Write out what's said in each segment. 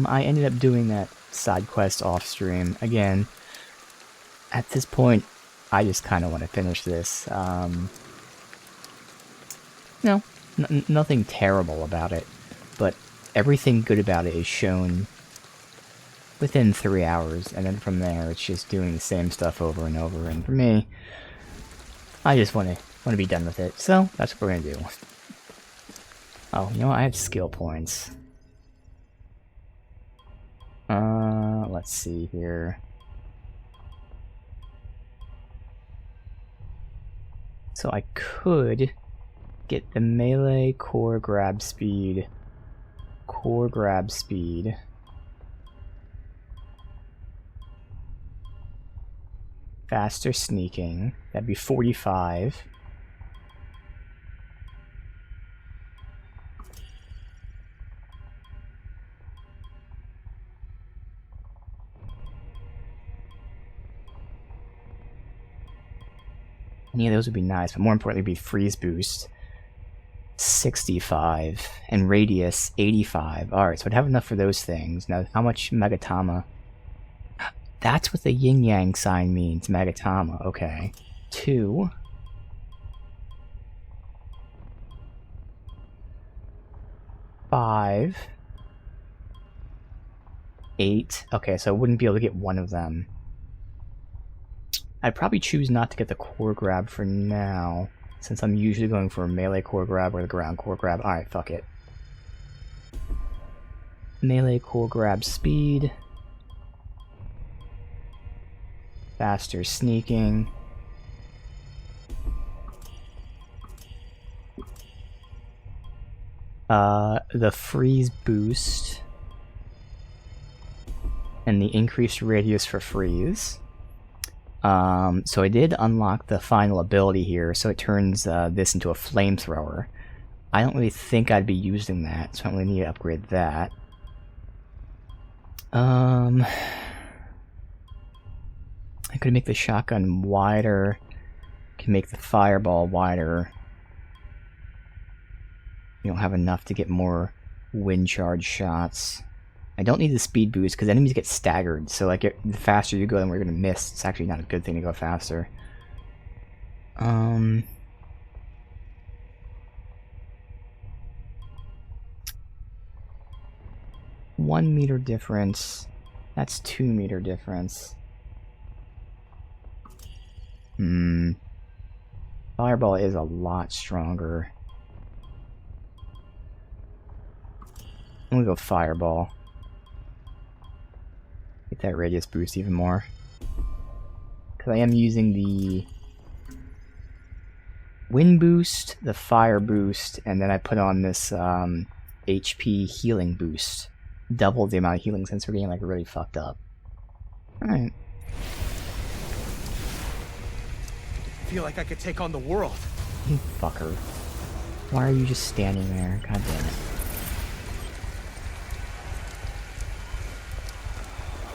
I ended up doing that side quest off stream. Again, at this point, I just kind of want to finish this. No, nothing terrible about it, but everything good about it is shown within 3 hours, and then from there it's just doing the same stuff over and over, and for me, I just want to be done with it, so that's what we're gonna do. Oh, you know what? I have skill points. Let's see here. So I could get the melee core grab speed, faster sneaking, that'd be 45. Any of those would be nice, but more importantly, would be freeze boost 65 and radius 85. Alright, so I'd have enough for those things. Now, how much Megatama? That's what the yin yang sign means, Megatama. Okay. 2. 5. 8. Okay, so I wouldn't be able to get one of them. I'd probably choose not to get the core grab for now, since I'm usually going for a melee core grab or the ground core grab. Alright, fuck it. Melee core grab speed. Faster sneaking. The freeze boost. And the increased radius for freeze. So I did unlock the final ability here, so it turns this into a flamethrower. I don't really think I'd be using that, so I don't really need to upgrade that. I could make the shotgun wider, can make the fireball wider. You don't have enough to get more wind charge shots. I don't need the speed boost because enemies get staggered, so like the faster you go, then we're gonna miss. It's actually not a good thing to go faster. 1 meter difference. That's 2 meter difference. Fireball is a lot stronger. I'm gonna go Fireball. Get that radius boost even more. Because I am using the wind boost, the fire boost, and then I put on this HP healing boost. Double the amount of healing since we're getting like really fucked up. Alright. I feel like I could take on the world. You fucker. Why are you just standing there? God damn it.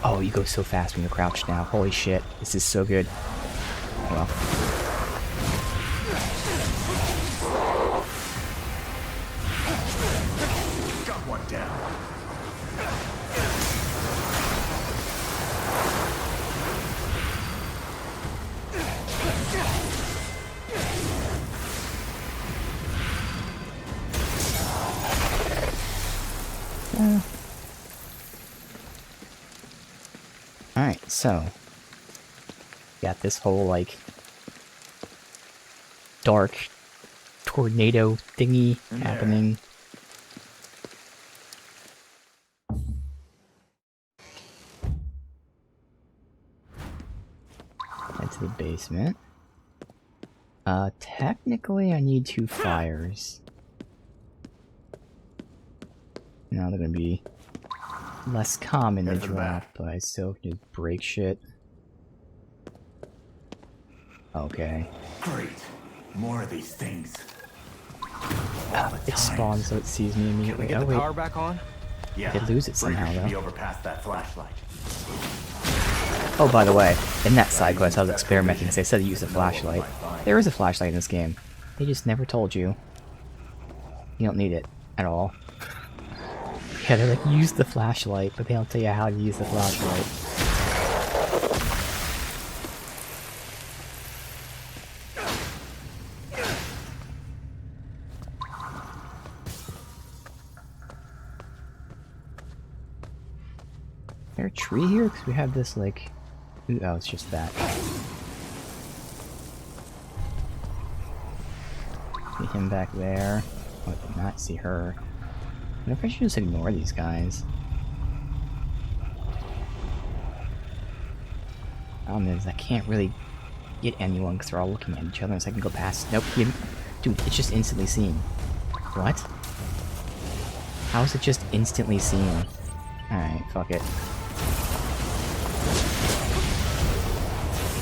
Oh, you go so fast when you're crouched now. Holy shit. This is so good. Oh well. Got one down. Alright, so got this whole like dark tornado thingy happening. Head to the basement. Technically I need 2 fires. Now they're gonna be less common to drop, but I still can just break shit. Okay. Great. More of these things. It spawns so it sees me immediately. Can we get Oh the wait, power back on? I did lose it somehow Breaker should be though. over past that flashlight. Oh, by the way, in that side quest I was experimenting because they said to use a flashlight. There is a flashlight in this game. They just never told you. You don't need it at all. Yeah, they're like, use the flashlight, but they don't tell you how to use the flashlight. Is there a tree here? Because we have this, like... Ooh, oh, it's just that. See him back there. Oh, I did not see her. I wonder if I should just ignore these guys. Problem is, I can't really get anyone because they're all looking at each other, so I can go past. Nope, dude, it's just instantly seen. What? How is it just instantly seen? Alright, fuck it.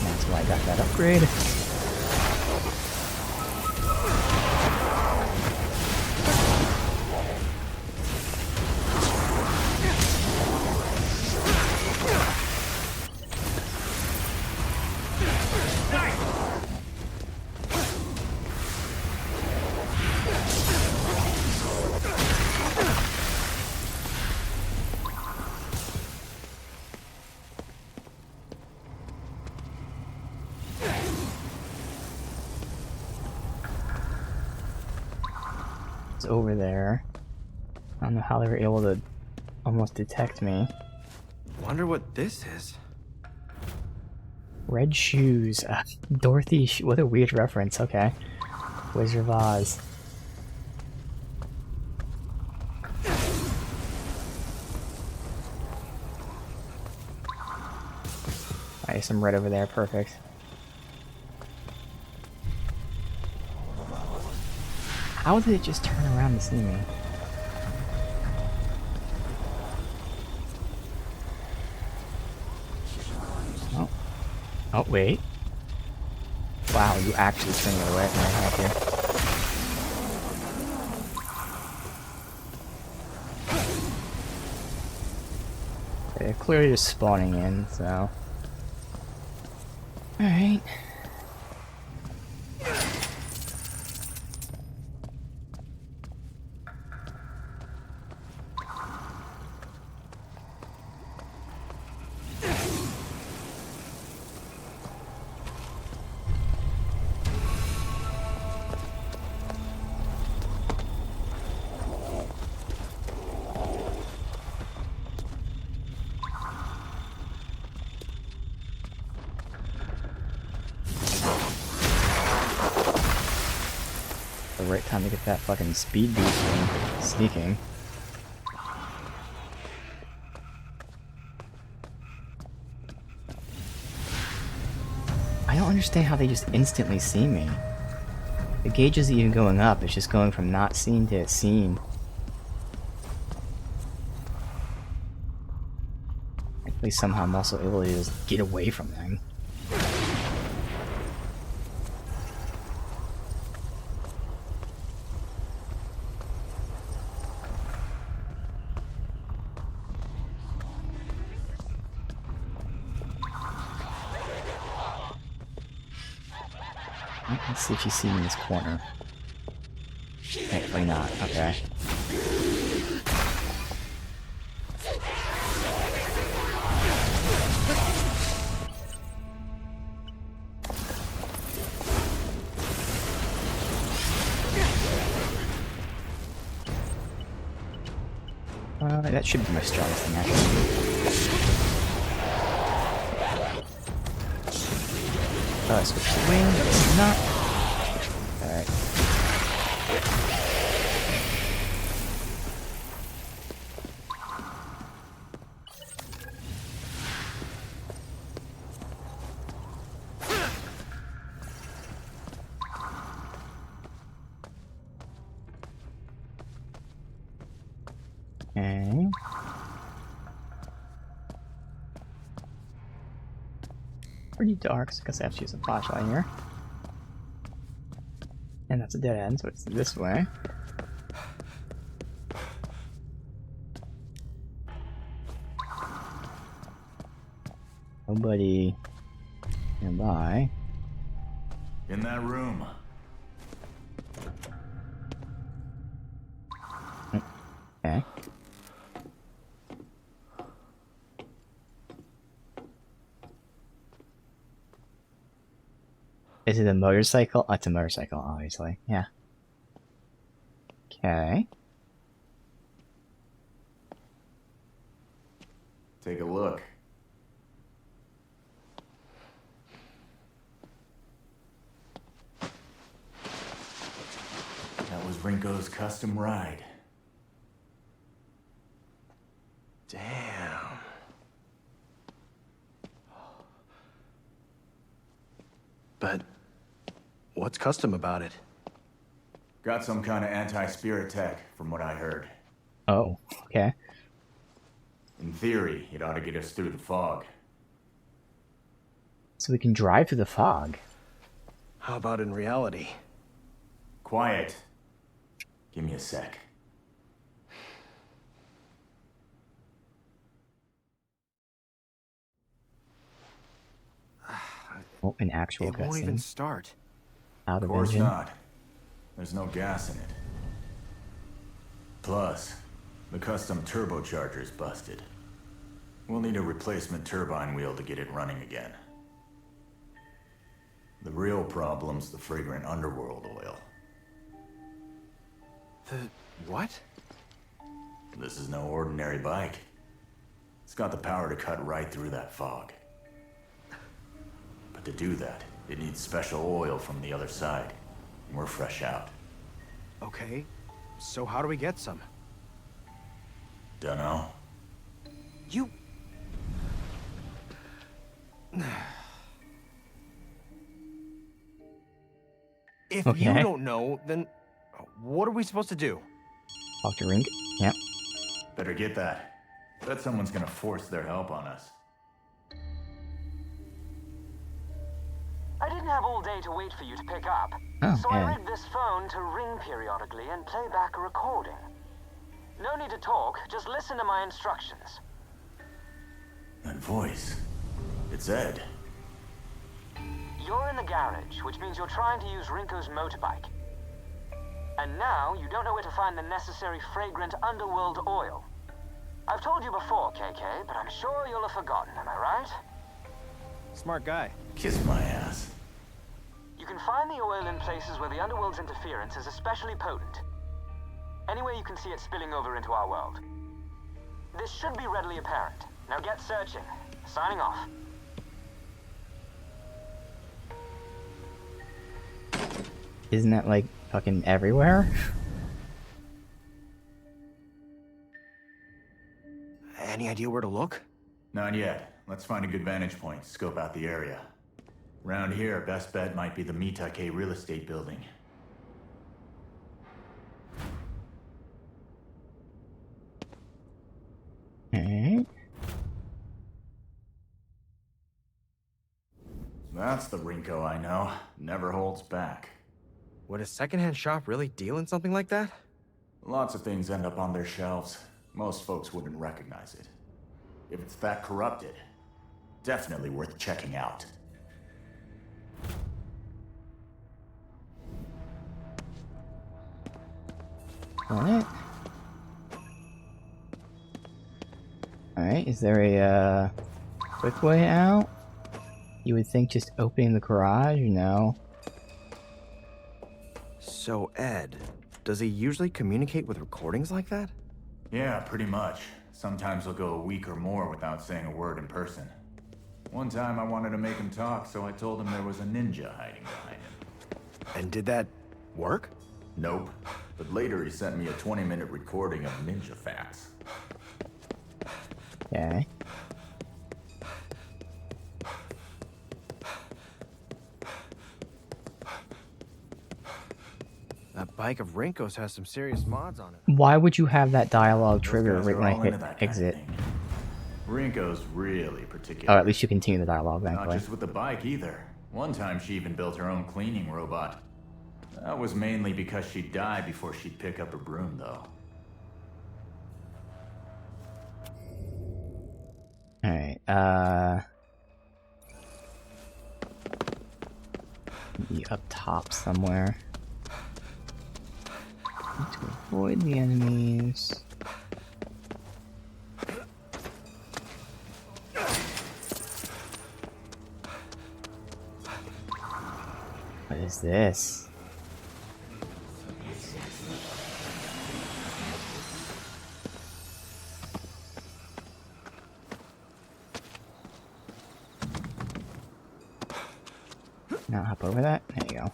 That's why I got that upgrade. Over there. I don't know how they were able to almost detect me. Wonder what this is. Red shoes. Dorothy. What a weird reference. Okay. Wizard of Oz. Alright, some red over there. Perfect. How did it just turn around to see me? Oh. Oh, wait. Wow, you actually turned it away. No, thank you. They're clearly just spawning in, so... Alright. The right time to get that fucking speed boost in. Sneaking. I don't understand how they just instantly see me. The gauge isn't even going up, it's just going from not seen to seen. At least somehow I'm also able to just get away from them. Let's see if you see me in this corner. Thankfully not. Okay. That should be my strongest thing, actually. Oh, I switched the wing, but it's not. Alright. Okay. Pretty dark, so I guess I have to use a flashlight here. And that's a dead end, so it's this way. Nobody nearby. In that room. Okay. Is it a motorcycle? Oh, it's a motorcycle, obviously. Yeah. Okay. Take a look. That was Rinko's custom ride. Damn. But what's custom about it? Got some kind of anti-spirit tech, from what I heard. Oh, okay. In theory, it ought to get us through the fog. So we can drive through the fog. How about in reality? Quiet. Give me a sec. Oh, an actual It won't even cutscene. start. Out Of of course engine. not. There's no gas in it. Plus, the custom turbocharger's busted. We'll need a replacement turbine wheel to get it running again. The real problem's the fragrant underworld oil. The what? This is no ordinary bike. It's got the power to cut right through that fog. But to do that, it needs special oil from the other side. And we're fresh out. Okay, so how do we get some? Dunno. You... If you Okay. don't know, then what are we supposed to do? Talk to Rink. Yep. Better get that. Bet someone's gonna force their help on us. I didn't have all day to wait for you to pick up, Oh, so I yeah. rigged this phone to ring periodically and play back a recording. No need to talk, just listen to my instructions. That voice. It's Ed. You're in the garage, which means you're trying to use Rinko's motorbike. And now you don't know where to find the necessary fragrant underworld oil. I've told you before, KK, but I'm sure you'll have forgotten, am I right? Smart guy. Kiss my ass. You can find the oil in places where the underworld's interference is especially potent. Anywhere you can see it spilling over into our world. This should be readily apparent. Now get searching. Signing off. Isn't that like fucking everywhere? Any idea where to look? Not yet. Let's find a good vantage point, scope out the area. Round here, best bet might be the Mitake real estate building. Alright. That's the Rinko I know. Never holds back. Would a secondhand shop really deal in something like that? Lots of things end up on their shelves. Most folks wouldn't recognize it. If it's that corrupted, definitely worth checking out. Alright. Alright, is there a quick way out? You would think just opening the garage, no. So, Ed, does he usually communicate with recordings like that? Yeah, pretty much. Sometimes he'll go a week or more without saying a word in person. One time I wanted to make him talk, so I told him there was a ninja hiding behind him. And did that work? Nope. But later he sent me a 20-minute recording of ninja facts. Okay. That bike of Rinko's has some serious mods on it. Why would you have that dialogue Those trigger guys right are when I all hit into that kind of exit? thing. Rinko's really particular. Oh, at least you continue the dialogue, Not thankfully. just with the bike either. One time she even built her own cleaning robot. That was mainly because she'd die before she'd pick up her broom, though. Alright, be up top somewhere. Need to avoid the enemies. is this? Now hop over that. There you go.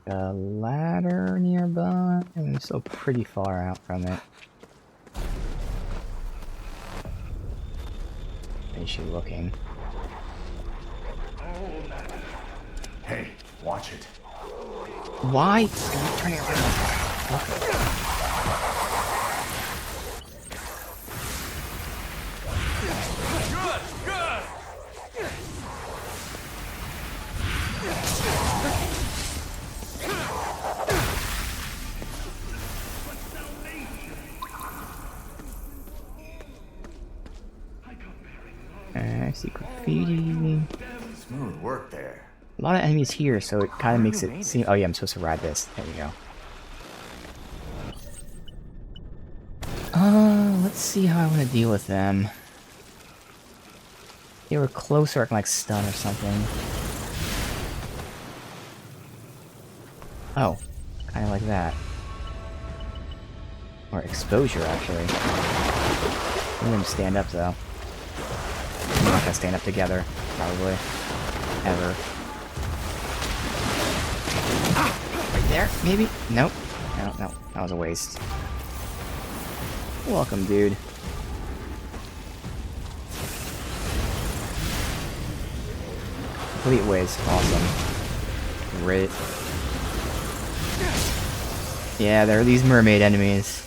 A ladder nearby. I'm still pretty far out from it. Is she looking? Hey, watch it. Why? Are you turning around? See graffiti. Smooth work there. A lot of enemies here, so it kind of makes it seem. Oh yeah, I'm supposed to ride this. There we go. Let's see how I want to deal with them. They were closer, I can like stun or something. Oh, kind of like that. Or exposure, actually. I'm gonna stand up though. We're not gonna stand up together, probably. Ever. Right there, maybe? Nope. No, that was a waste. Welcome, dude. Complete waste. Awesome. Great. Yeah, there are these mermaid enemies.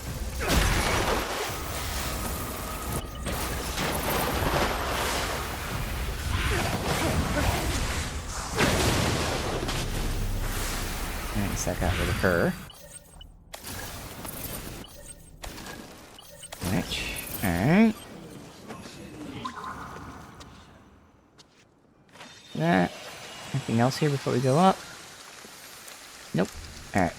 That got rid of her. Alright. That. Anything else here before we go up? Nope. Alright.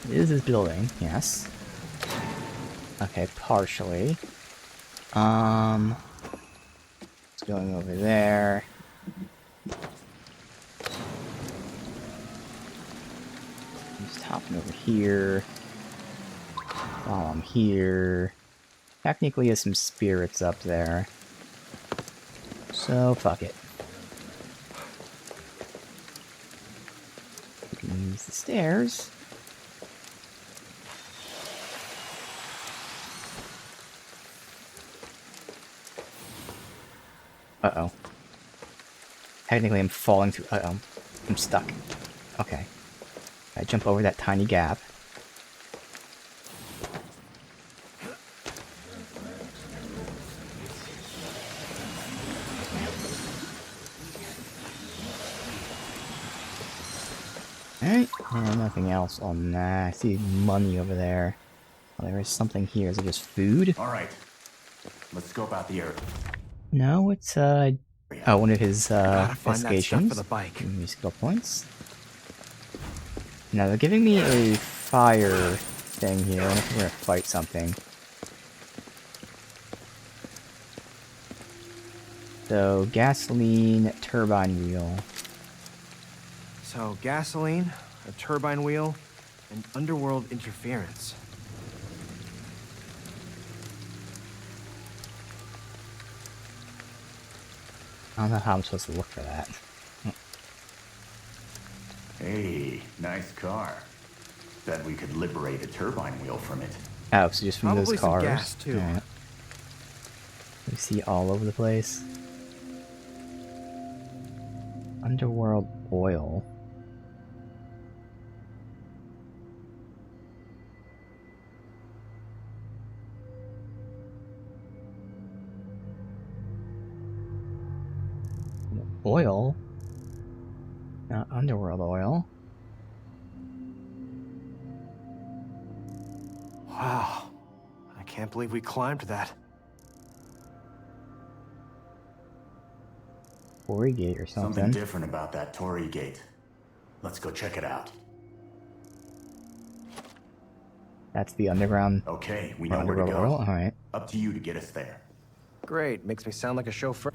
Is this building? Yes. Okay, partially. Going over there. Just hopping over here. While I'm here. Technically, there's some spirits up there. So, fuck it. We can use the stairs. Uh-oh. Technically, I'm falling through. Uh-oh. I'm stuck. Okay. I jump over that tiny gap. Alright. Nothing else on that. I see money over there. Oh, there is something here. Is it just food? Alright. Let's scope out the area. No, it's one of his investigations. For the bike. Give me skill points. Now they're giving me a fire thing here. I wonder if we're gonna fight something. So gasoline, turbine wheel. So gasoline, a turbine wheel, and underworld interference. I don't know how I'm supposed to look for that. Hey, nice car. Bet we could liberate a turbine wheel from it. Oh, so just from Probably those some cars. gas, too. Alright. We see all over the place. Underworld oil. Oil? Not underworld oil. Wow. I can't believe we climbed that. Quarry gate or Something something. different about that Torii gate. Let's go check it out. That's the underground. Okay, we know where to Underworld go. oil? Alright. Up to you to get us there. Great, makes me sound like a chauffeur.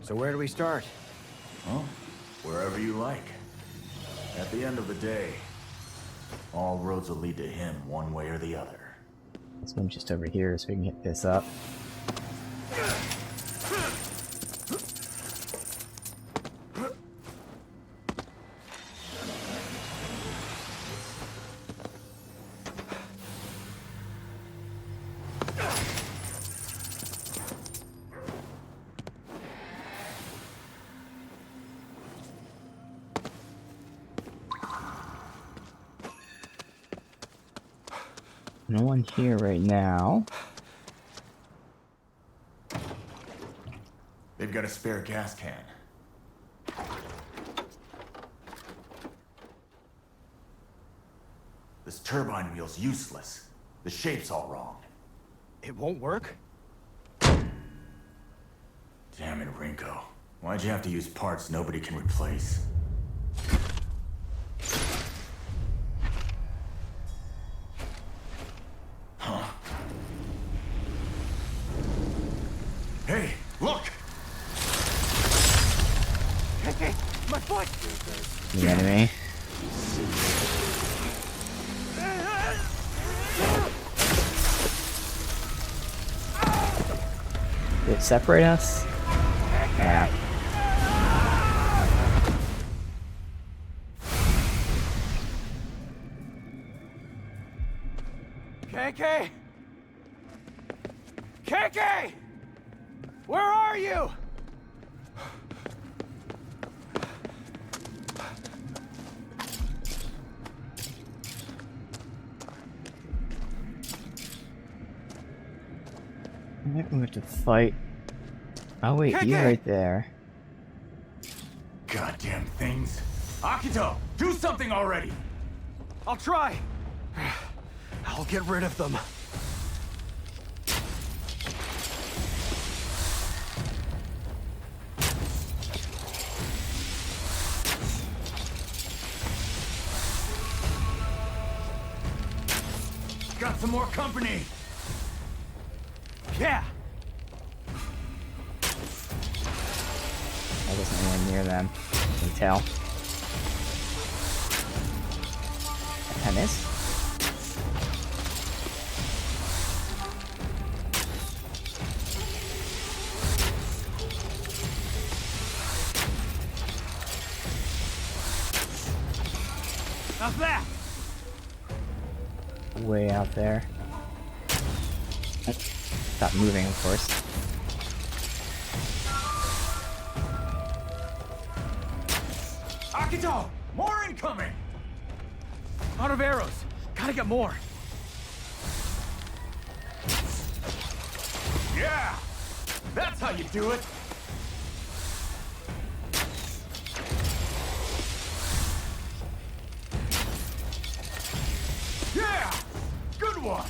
So where do we start? Well, wherever you like. At the end of the day, all roads will lead to him one way or the other. This one's just over here so we can hit this up. No one here right now. They've got a spare gas can. This turbine wheel's useless. The shape's all wrong. It won't work? Damn it, Rinko. Why'd you have to use parts nobody can replace? Huh? Hey, look! Hey, my foot! The enemy. Did it separate us? Yeah. KK! KK! Where are you? Maybe we have to fight. Oh wait, he's KK! right there. Goddamn things. Akito, do something already! I'll try. I'll get rid of them. Got some more company! Yeah. I wasn't anywhere near them. Can you tell? I missed. How's that? Way out there. Stop moving, of course. Akito! More incoming! Out of arrows. Gotta get more. Yeah! That's how you do it! Yeah! Good one!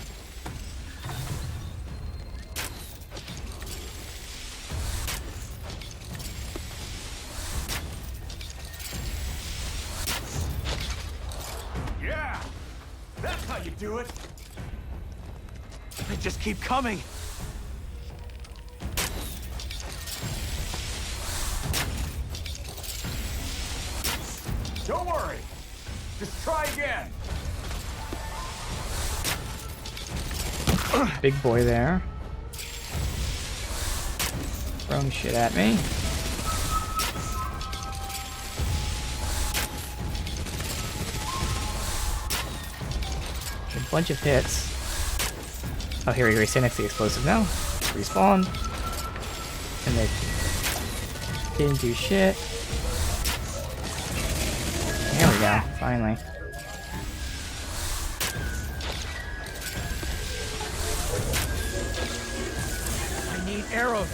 Yeah! That's how you do it! They just keep coming. Don't worry! Just try again! Big boy there. Throwing shit at me. A bunch of hits. Oh, here we go. Stand next to the explosive now. Respawn. And they didn't do shit. There we go. Finally. I need arrows.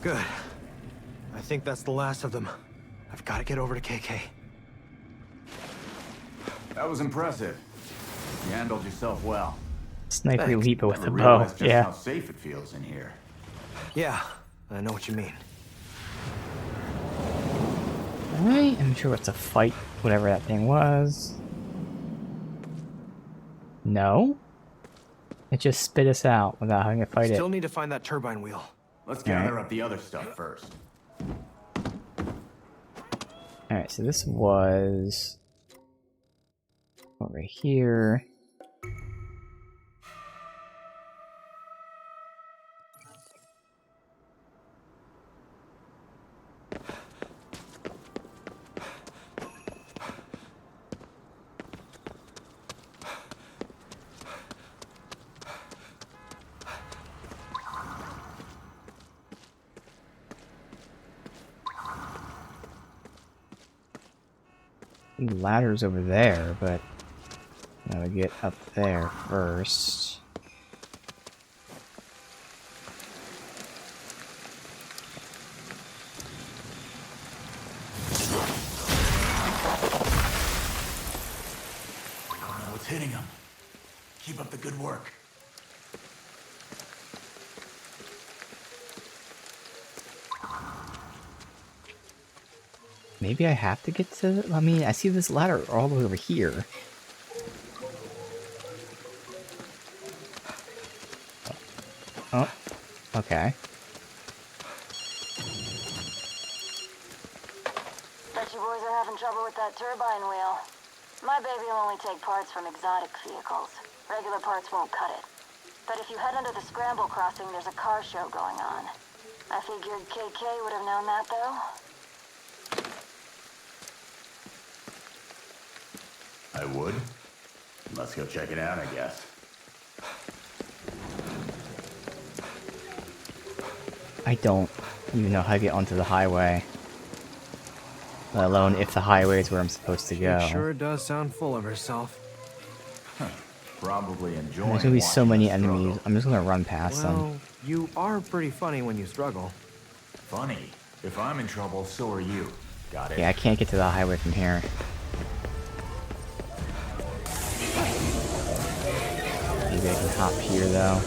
Good. I think that's the last of them. I've got to get over to KK. That was impressive. You handled yourself well. Sniper Thanks. elite, but with Never a bow. realized just Yeah. how safe it feels in here. Yeah, I know what you mean. Alright, I'm sure it's a fight, whatever that thing was. No? It just spit us out without having to fight Still it. need to find that turbine wheel. Let's gather up the other stuff first. Alright, so this was over here. Ladders over there, but I gotta get up there first. I don't know what's hitting them. Keep up the good work. Maybe I have to get to... I mean, I see this ladder all the way over here. Oh, okay. Bet you boys are having trouble with that turbine wheel. My baby will only take parts from exotic vehicles. Regular parts won't cut it. But if you head under the scramble crossing, there's a car show going on. I figured KK would have known that, though. I would. Let's go check it out, I guess. I don't even know how to get onto the highway. Let alone if the highway is where I'm supposed to go. It sure does sound full of herself. Probably enjoying. There's gonna be so watching many us struggle. enemies. I'm just gonna run past them. Well, you are pretty funny when you struggle. Funny. If I'm in trouble, so are you. Got it? Yeah, I can't get to the highway from here. Maybe I can hop here, though.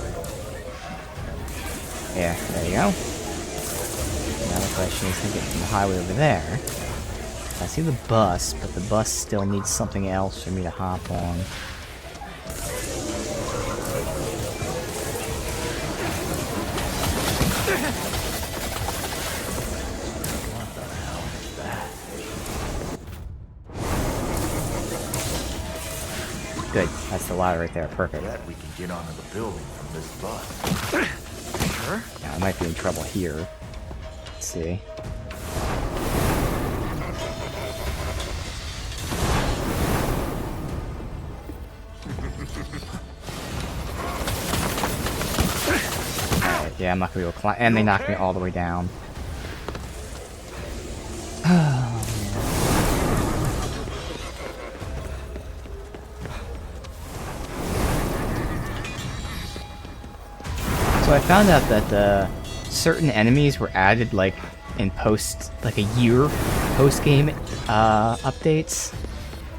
Yeah, there you go. Now the question is to get from the highway over there. I see the bus, but the bus still needs something else for me to hop on. Good, that's the ladder right there, perfect. Bet we can get onto the building from this bus. Sure. Now I might be in trouble here. Let's see. Alright, yeah, I'm not gonna be able to climb. And they knocked me all the way down. So I found out that certain enemies were added like in like a year post-game updates.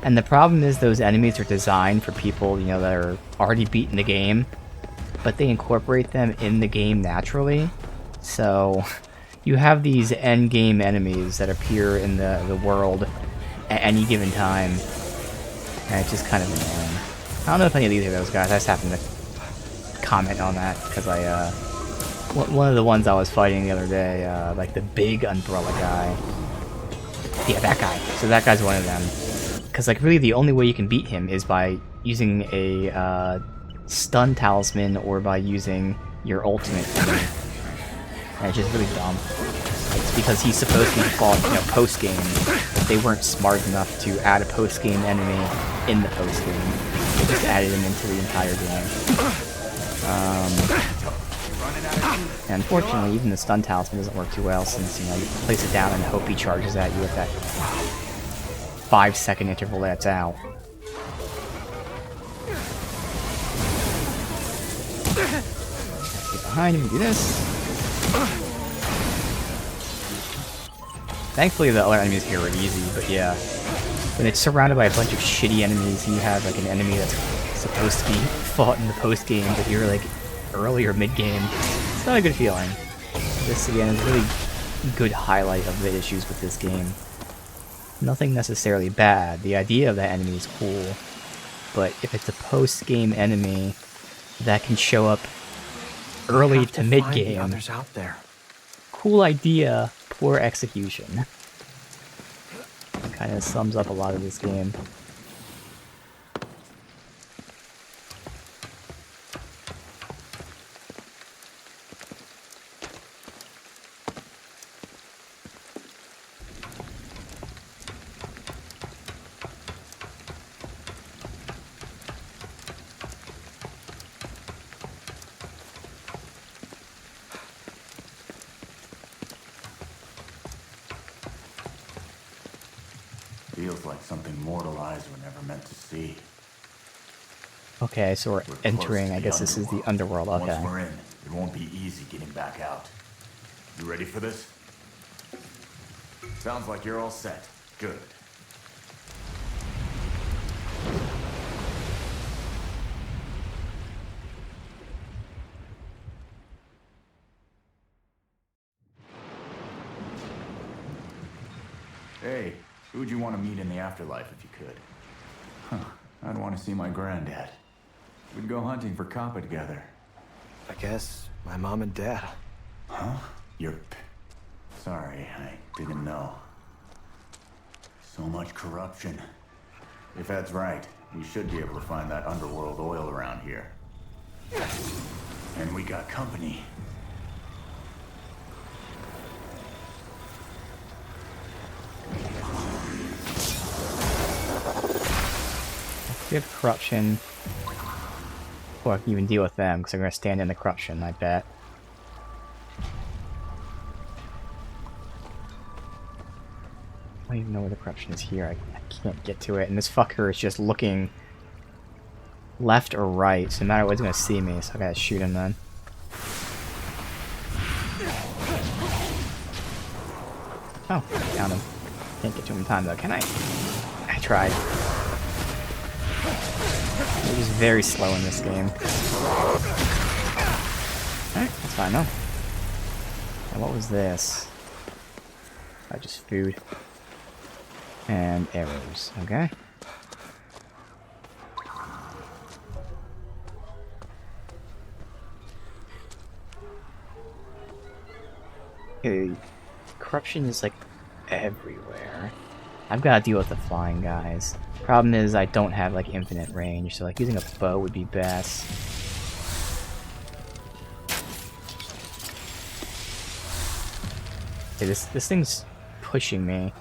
And the problem is those enemies are designed for people, you know, that are already beaten the game, but they incorporate them in the game naturally. So you have these end game enemies that appear in the world at any given time. And it's just kind of annoying. I don't know if any of these are those guys. I just happened to comment on that because one of the ones I was fighting the other day, like the big umbrella guy. Yeah, that guy. So that guy's one of them. Because like really the only way you can beat him is by using a stun talisman or by using your ultimate. And it's just really dumb. It's because he's supposed to be fought, you know, post game. They weren't smart enough to add a post game enemy in the post game. They just added him into the entire game. And unfortunately, even the stun talisman doesn't work too well since, you know, you place it down and hope he charges at you at that 5-second interval that's out. Get behind him and do this. Thankfully the other enemies here are easy, but yeah. when it's surrounded by a bunch of shitty enemies, and you have like an enemy that's supposed to be fought in the post game, but you're like early or mid game. It's not a good feeling. This again is a really good highlight of the issues with this game. Nothing necessarily bad. The idea of that enemy is cool, but if it's a post game enemy that can show up early to mid game, others out there. cool idea, poor execution. Kind of sums up a lot of this game. Feels like something mortal eyes were never meant to see. Okay, so we're We're close entering, to I guess this is the underworld, okay. Once we're in, it won't be easy getting back out. You ready for this? Sounds like you're all set. Good. Hey, who'd you want to meet in the afterlife if you could? Huh, I'd want to see my granddad. We'd go hunting for Kappa together. I guess my mom and dad. Huh? Sorry, I didn't know. So much corruption. If Ed's right, we should be able to find that underworld oil around here. And we got company. We have corruption. Or I can even deal with them, because they're going to stand in the corruption, I bet. I don't even know where the corruption is here. I can't get to it. And this fucker is just looking left or right, so no matter what, he's going to see me, so I gotta shoot him then. Oh, found him. Can't get to him in time though, can I? I tried. He's very slow in this game. Alright, that's fine though. And what was this? Just food. And arrows, okay. Okay, corruption is like everywhere. I've got to deal with the flying guys. Problem is I don't have like infinite range, so like using a bow would be best. Okay, this thing's pushing me.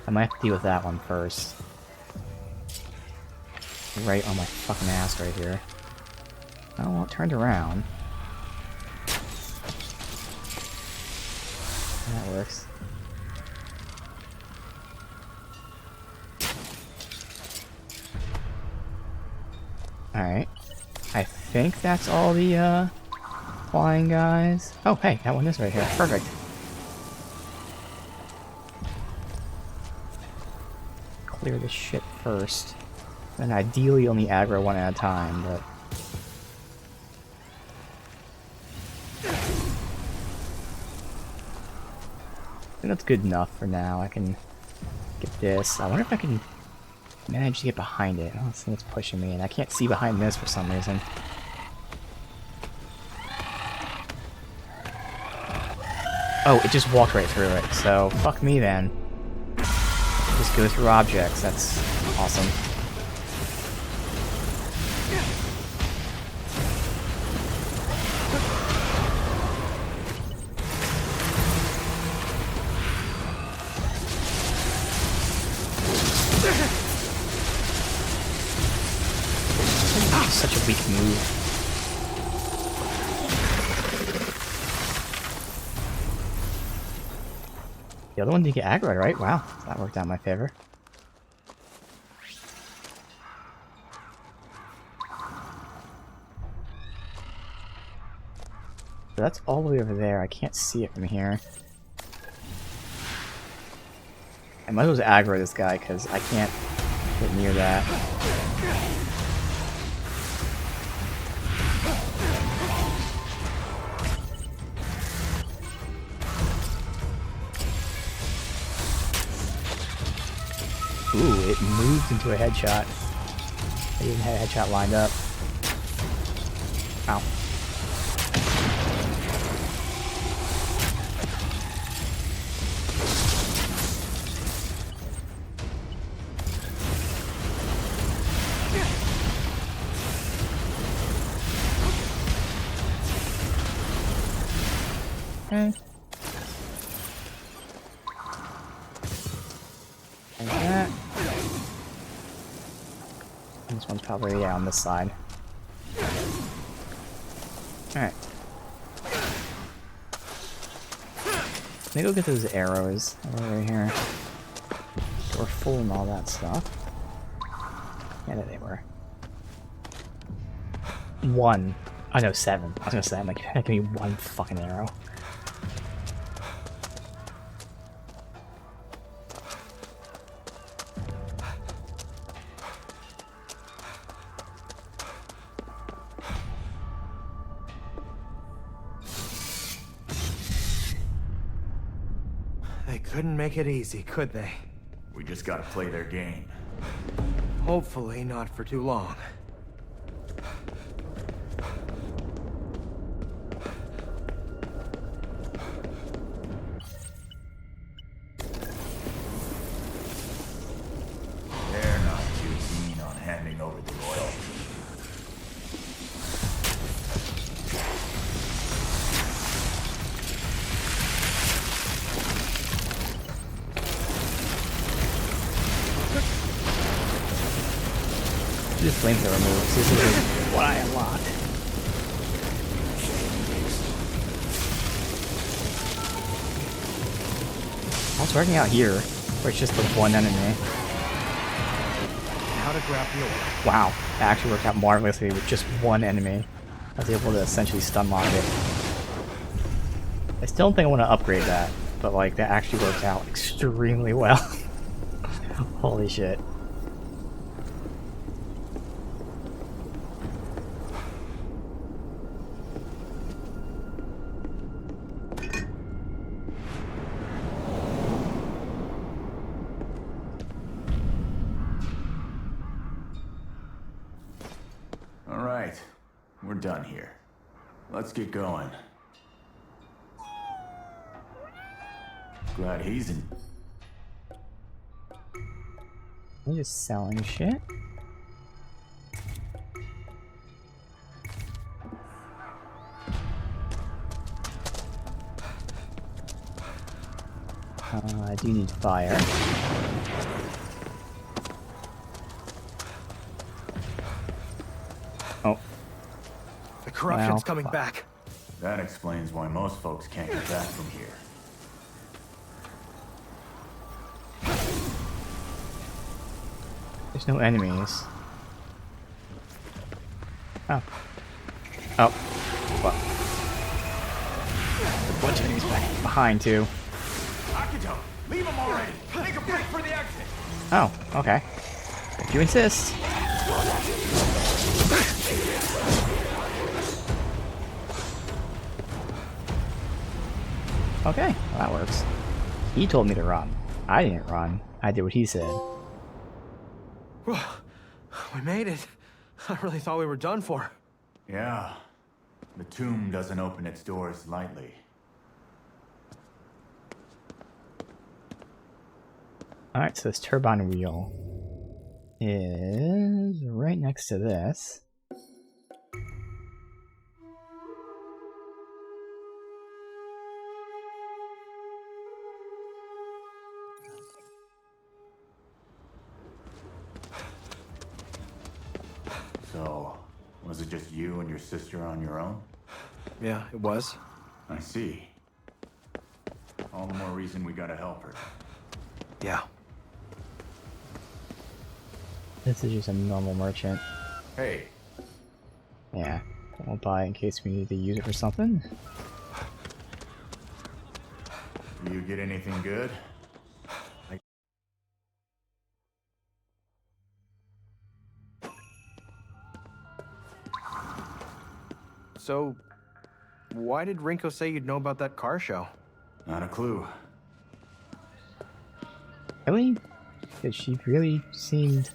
I might have to deal with that one first. Right on my fucking ass right here. Oh, well, it turned around. That works. Alright. I think that's all the, flying guys. Oh, hey, that one is right here. Perfect. Clear this shit first. And ideally only aggro one at a time, but... I think that's good enough for now. I can get this. I wonder if I can manage to get behind it. Oh, this thing's pushing me, and I can't see behind this for some reason. Oh, it just walked right through it, so fuck me then. Just go through objects, that's awesome. Such a weak move. The other one didn't get aggroed, right? Wow, that worked out in my favor. So that's all the way over there. I can't see it from here. I might as well aggro this guy because I can't get near that. Ooh, it moved into a headshot. I even had a headshot lined up. Ow. Okay. Like that. This one's probably on this side. Alright. Let me go get those arrows over here. We're full and all that stuff. Yeah, there they were. 1. Oh no, 7. I was gonna say, I'm like, give me 1 fucking arrow. They couldn't make it easy, could they? We just gotta play their game. Hopefully not for too long. They're not too keen on handing over the oil. This flamethrower moves. This is what I unlocked. Oh, it's working out here, where it's just the one enemy. How to grab the oil. Wow, that actually worked out marvelously with just one enemy. I was able to essentially stun lock it. I still don't think I want to upgrade that, but like that actually worked out extremely well. Holy shit. All right, we're done here. Let's get going. Glad he's in. I'm just selling shit. I do need fire. Oh. The corruption's Well, coming fuck. back. That explains why most folks can't get back from here. There's no enemies. Oh. Oh. Fuck. There's a bunch of enemies back behind, too. Akito, leave him already! Make a break for the exit! Oh, okay. If you insist. Okay, well, that works. He told me to run. I didn't run. I did what he said. We made it. I really thought we were done for. Yeah. The tomb doesn't open its doors lightly. Alright, so this turbine wheel is right next to this. So, was it just you and your sister on your own? Yeah, it was. I see. All the more reason we gotta help her. Yeah. This is just a normal merchant. Hey, Yeah, we'll buy in case we need to use it for something. do you get anything good? So, why did Rinko say you'd know about that car show? Not a clue. Really? Because she really seemed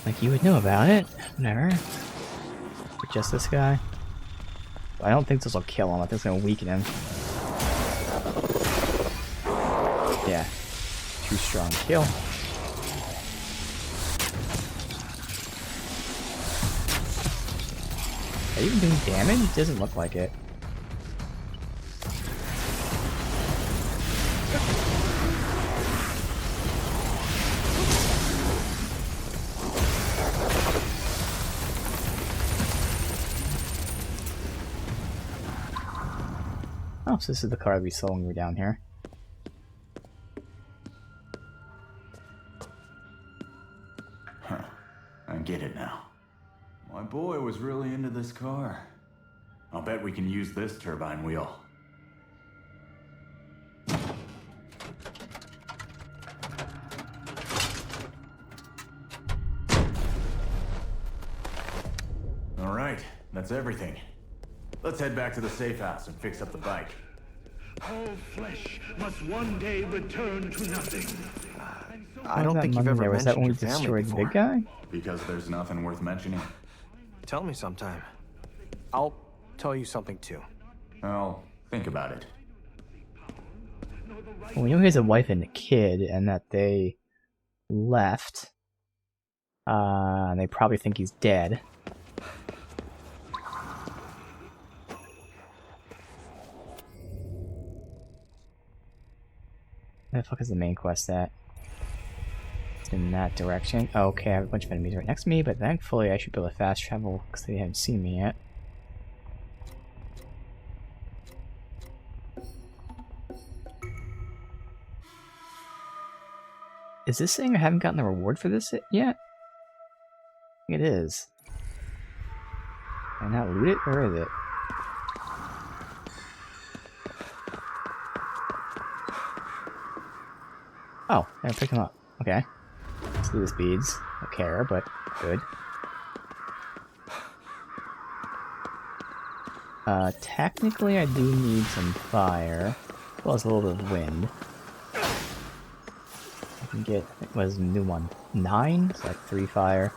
like you would know about it. Whatever. But just this guy. I don't think this will kill him. I think it's gonna weaken him. Yeah. Too strong to kill. Are you even doing damage? It doesn't look like it. Oh, so this is the car we saw when we were down here. Huh. I get it now. My boy was really into this car. I'll bet we can use this turbine wheel. All right, that's everything. Let's head back to the safe house and fix up the bike. All flesh must one day return to nothing. I don't think you've Monday ever there? Was that when we mentioned your family destroyed the big before. guy? Because there's nothing worth mentioning. Tell me sometime. I'll tell you something too. I'll think about it. Well, we know he has a wife and a kid, and that they left. And they probably think he's dead. Where the fuck is the main quest at? It's in that direction. Oh, okay, I have a bunch of enemies right next to me, but thankfully I should be able to fast travel because they haven't seen me yet. Is this saying I haven't gotten the reward for this yet? It is. Can I not loot it? Where is it? Oh, I picked him up. Okay. Let's do this beads. Don't care, but good. Technically I do need some fire. Plus a little bit of wind. I can get, I think it was a new one. 9? It's like 3 fire.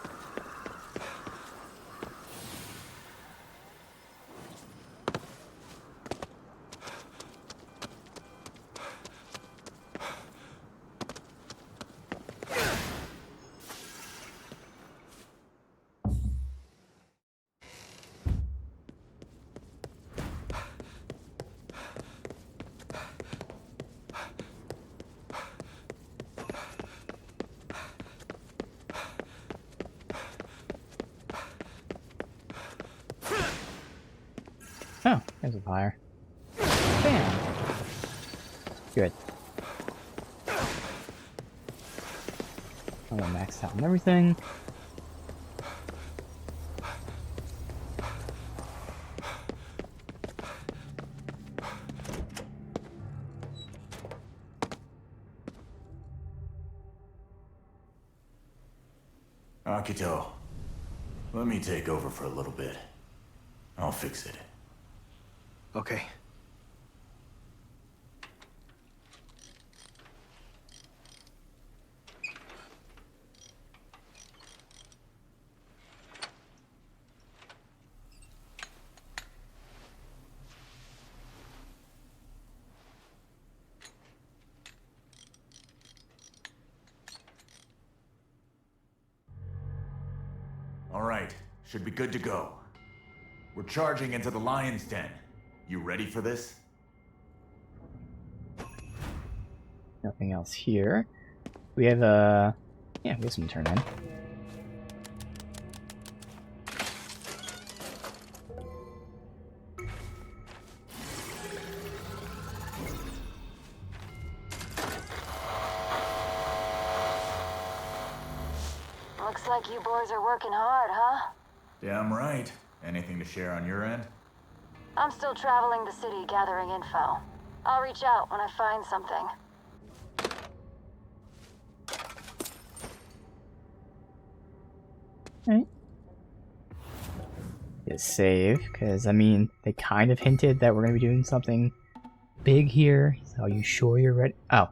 Oh, there's a fire. Bam! Good. I'm gonna max out on everything. Akito, let me take over for a little bit. I'll fix it. Okay. All right, should be good to go. We're charging into the lion's den. You ready for this? Nothing else here. We have yeah, we have some turn in. Looks like you boys are working hard, huh? Damn right. Anything to share on your end? I'm still traveling the city gathering info. I'll reach out when I find something. Alright. is save, because, I mean, they kind of hinted that we're going to be doing something big here. So are you sure you're ready? Oh.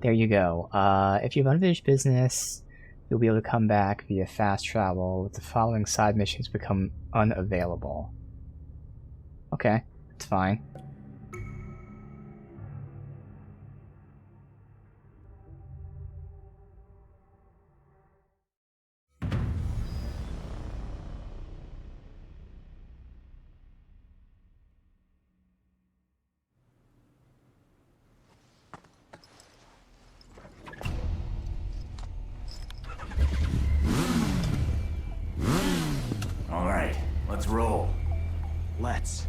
There you go. If you have unfinished business, you'll be able to come back via fast travel with the following side missions become unavailable. Okay, that's fine. All right, let's roll. Let's.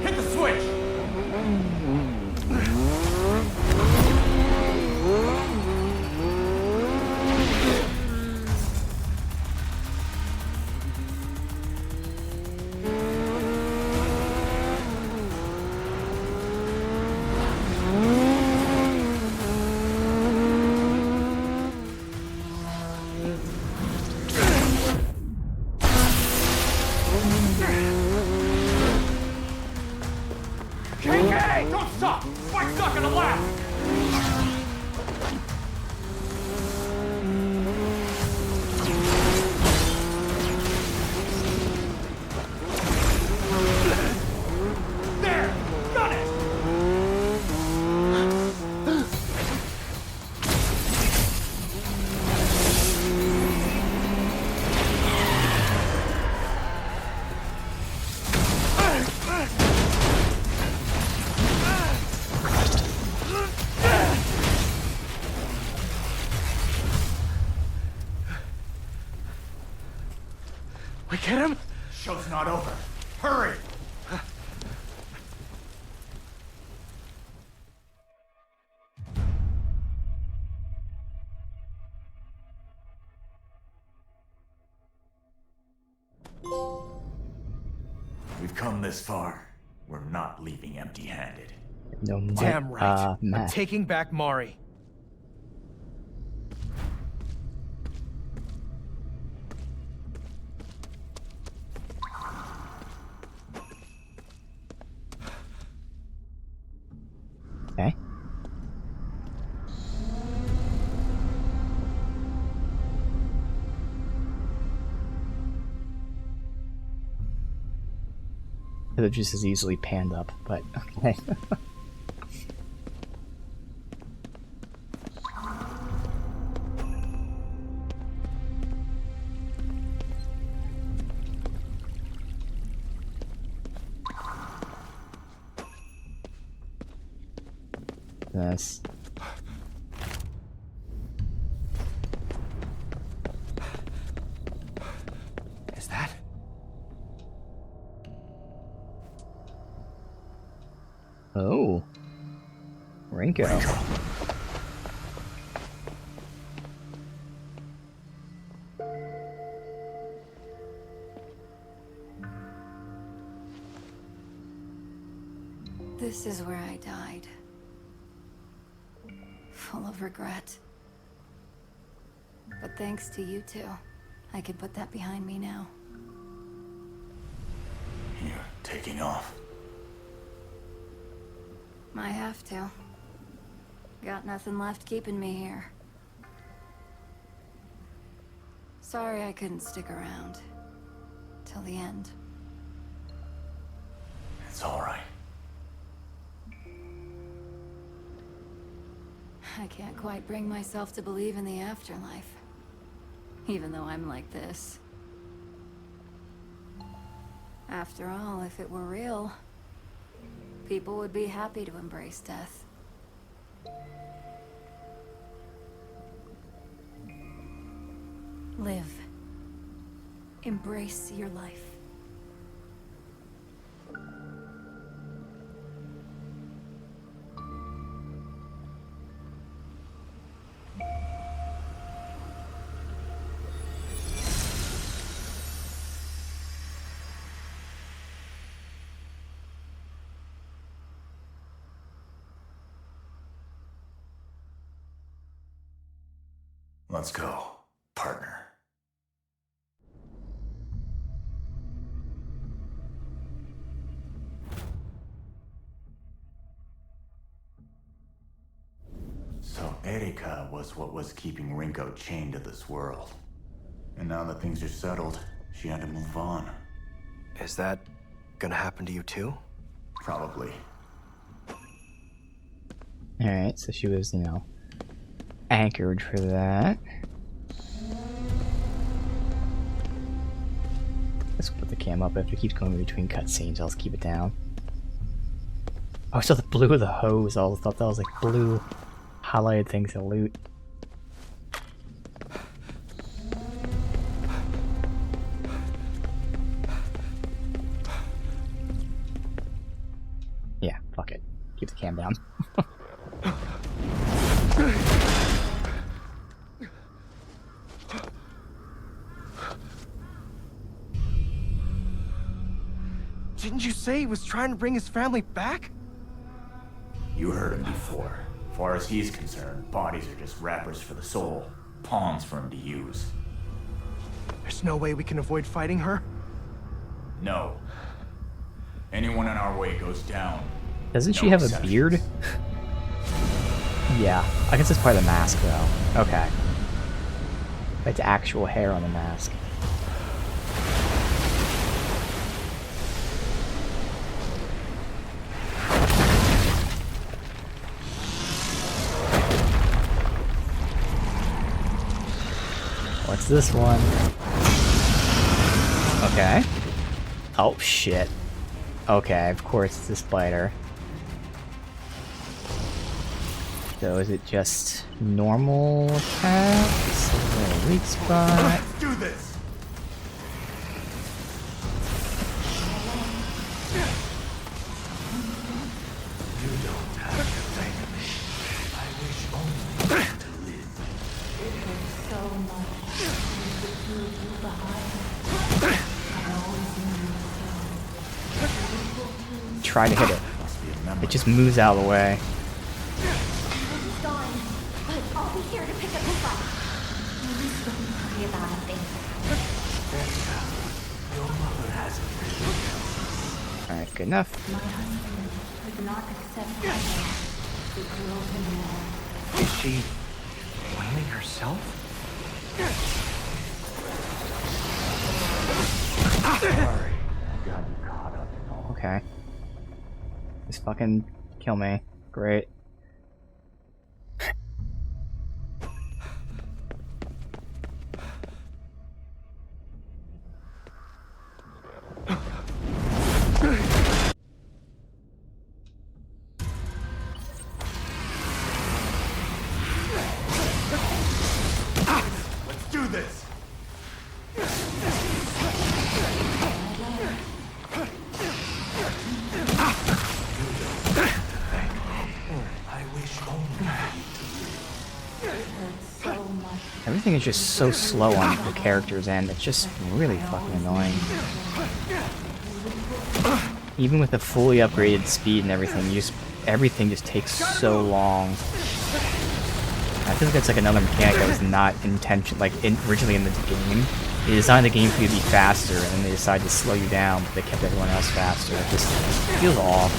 Hit the switch! KK! Don't stop! Fight's not gonna last! There! Got it! We get him? Show's not over. Hurry! We've come this far. We're not leaving empty-handed. No, Damn right. I'm Matt. taking back Mari. Okay. Could have just as easily panned up, but okay. This. Is that? Oh. Rinko. This is where I died. Full of regret. But thanks to you two, I can put that behind me now. You're taking off. I have to. Got nothing left keeping me here. Sorry I couldn't stick around. Till the end. It's all right. I can't quite bring myself to believe in the afterlife. Even though I'm like this. After all, if it were real, people would be happy to embrace death. Live. Embrace your life. Let's go, partner. So Erika was what was keeping Rinko chained to this world. And now that things are settled, she had to move on. Is that gonna happen to you too? Probably. Alright, so she was, anchored for that. Let's put the cam up. If it keeps going between cutscenes, I'll just keep it down. Oh, I saw the blue of the hose. I thought that was like blue highlighted things to loot. Yeah, fuck it. Keep the cam down. Didn't you say he was trying to bring his family back? You heard him before. As far as he's concerned, bodies are just wrappers for the soul. Pawns for him to use. There's no way we can avoid fighting her? No. Anyone in our way goes down. Doesn't she No have a exceptions. beard? Yeah, I guess it's part of the mask though. Okay. It's actual hair on the mask. What's this one? Okay. Oh shit. Okay, of course it's a spider. So is it just normal attacks? Is there a weak spot? Let's do this! You don't have to thank me. I wish only to live. So much to leave you behind. I always knew so. Try to hit it. Must be a memory. It just moves out of the way. He's gone, but I'll be here to pick up the fight. Please don't worry about a thing. Your mother hasn't really. Alright, good enough. My husband could not accept the broken man. Is she blaming herself? Sorry. I got you caught up in all. Okay. Just fucking kill me. Great. Let's do this! I wish only So much. Everything is just so slow on the character's end. It's just really fucking annoying. Even with the fully upgraded speed and everything, everything just takes so long. I feel like it's like another mechanic that was not originally in the game. They designed the game for you to be faster, and then they decided to slow you down, but they kept everyone else faster. It just feels off.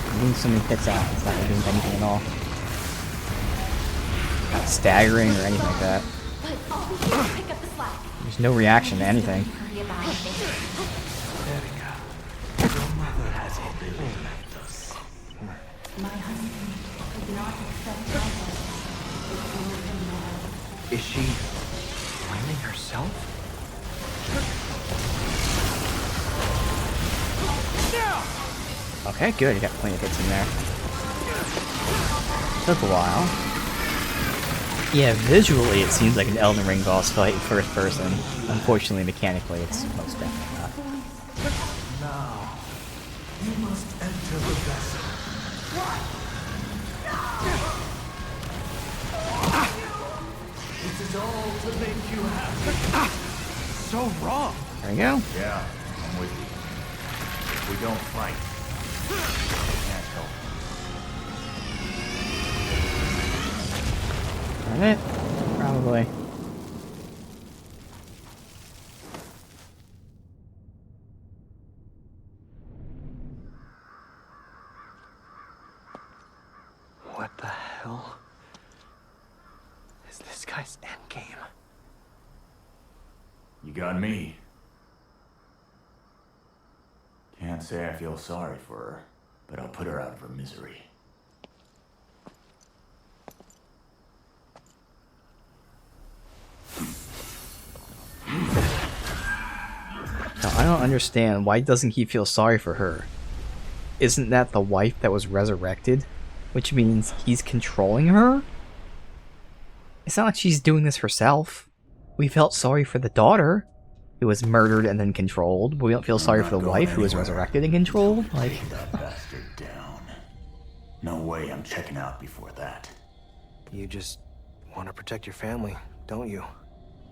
I'm doing so many hits out, it's not doing anything at all. Not staggering or anything like that. But I'll be here to pick up the slack. There's no reaction to anything. Worry about a thing. Erika, your mother hasn't really left us. My husband could not accept my death. The broken man. Is she blaming herself? Okay, good, you got plenty of hits in there. Took a while. Yeah, visually it seems like an Elden Ring boss fight in first person. Unfortunately, mechanically, it's most definitely not. Now, you must enter the vessel. to make you happy. So wrong. There we go. Yeah, I'm with you. If we don't fight, we can't help. Darn it. Probably. What the hell is this guy's endgame? You got me. Can't say I feel sorry for her, but I'll put her out of her misery. Now, I don't understand why doesn't he feel sorry for her? Isn't that the wife that was resurrected? Which means he's controlling her? It's not like she's doing this herself. We felt sorry for the daughter, who was murdered and then controlled, but we don't feel sorry for the wife, who was resurrected and controlled? Like, Take that bastard down. No way I'm checking out before that. You just want to protect your family, don't you?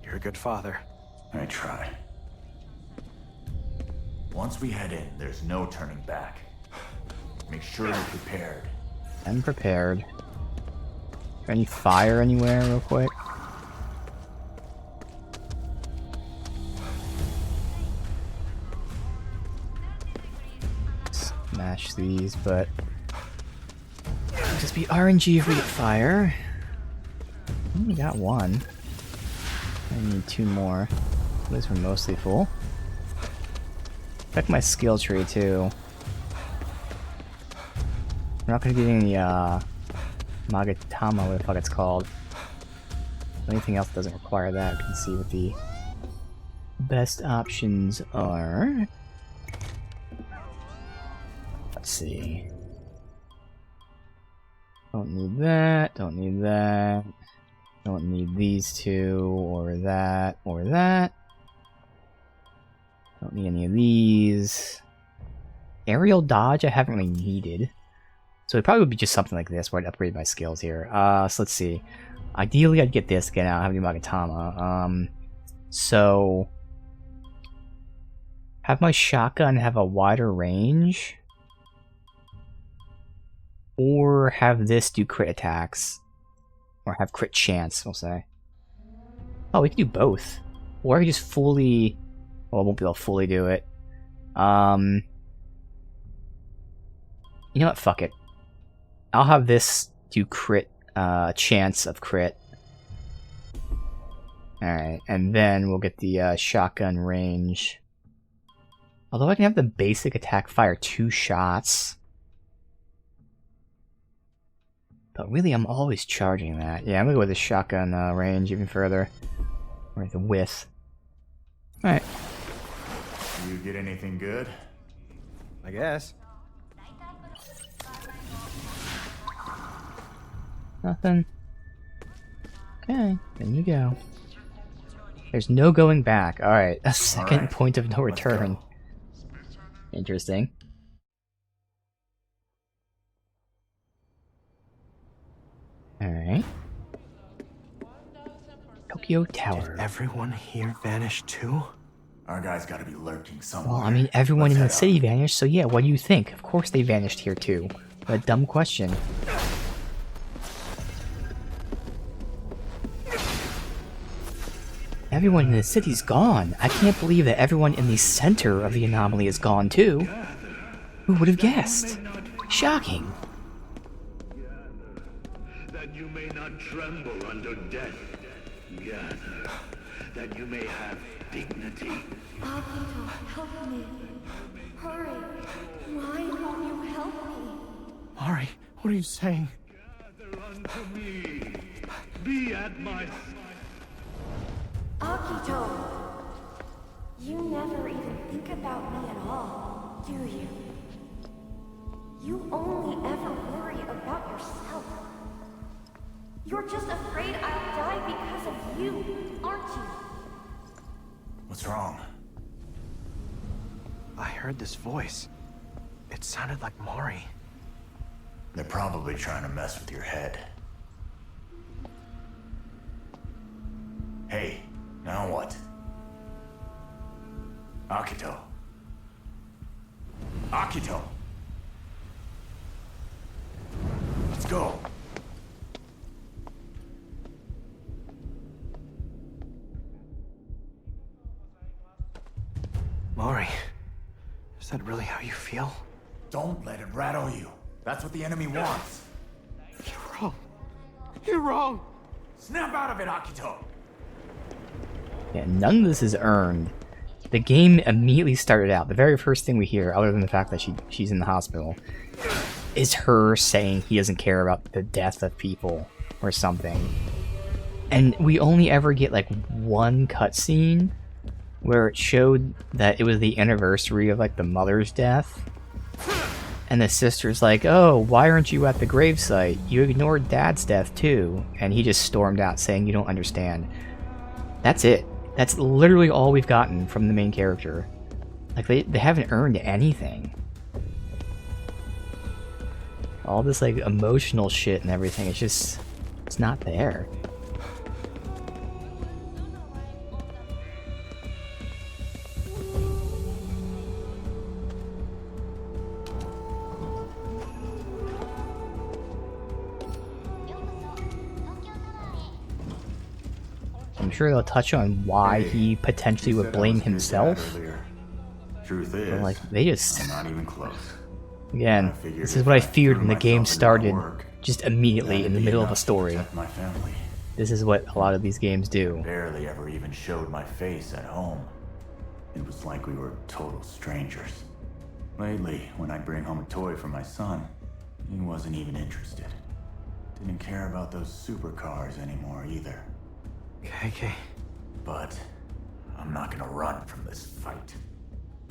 You're a good father. I try. Once we head in, there's no turning back. Make sure you're prepared. I'm prepared. Any fire anywhere, real quick? Smash these, but it'll just be RNG if we get fire. We got one. I need two more. Those were mostly full. Check my skill tree too. We're not gonna get any Magatama, what the fuck it's called. Anything else that doesn't require that, we can see what the best options are. Let's see. Don't need that, don't need that. Don't need these two, or that, or that. Don't need any of these. Aerial dodge I haven't really needed. So it probably would be just something like this where I'd upgrade my skills here. So let's see. Ideally I'd get this again, I don't have any Magatama. So have my shotgun have a wider range. Or have this do crit attacks. Or have crit chance, we'll say. Oh, we can do both. Or I could just fully... Well, I won't be able to fully do it. You know what? Fuck it. I'll have this do crit, chance of crit. Alright, and then we'll get the shotgun range. Although I can have the basic attack fire 2 shots. But really, I'm always charging that. Yeah, I'm gonna go with the shotgun range even further. Or the width. Alright. You get anything good? I guess. Nothing. Okay, then you go. There's no going back. Alright, a second Alright, point of no let's return. go. Interesting. Alright. Tokyo Tower. Did everyone here vanish too? Our guy's gotta be lurking somewhere. Well, I mean, everyone Let's in the head city up. vanished, so yeah, what do you think? Of course they vanished here too. What a dumb question. Everyone in the city's gone. I can't believe that everyone in the center of the anomaly is gone too. Who would have guessed? Shocking. That you may not tremble under death. Gather, that you may have dignity. Akito, help me. Hurry. Why won't you help me? Ari, what are you saying? Gather unto me. Be at my Akito! You never even think about me at all, do you? You only ever worry about yourself. You're just afraid I'll die because of you, aren't you? What's wrong? I heard this voice. It sounded like Mori. They're probably trying to mess with your head. Hey, now what? Akito. Akito! Let's go. Mari, is that really how you feel? Don't let it rattle you. That's what the enemy wants. You're wrong. You're wrong. Snap out of it, Akito! Yeah, none of this is earned. The game immediately started out. The very first thing we hear, other than the fact that she's in the hospital, is her saying he doesn't care about the death of people or something. And we only ever get like one cutscene where it showed that it was the anniversary of like the mother's death. And the sister's like, oh, why aren't you at the gravesite? You ignored Dad's death too. And he just stormed out saying you don't understand. That's it. That's literally all we've gotten from the main character. Like, they haven't earned anything. All this, like, emotional shit and everything, it's not there. I'm sure they'll touch on why he potentially would blame himself. Truth is, But, like, they just... I'm not even close. Again, this is what I feared when the game started, just immediately in the middle of a story. My family. This is what a lot of these games do. Barely ever even showed my face at home. It was like we were total strangers. Lately, when I'd bring home a toy for my son, he wasn't even interested. Didn't care about those supercars anymore either. KK. But I'm not gonna run from this fight.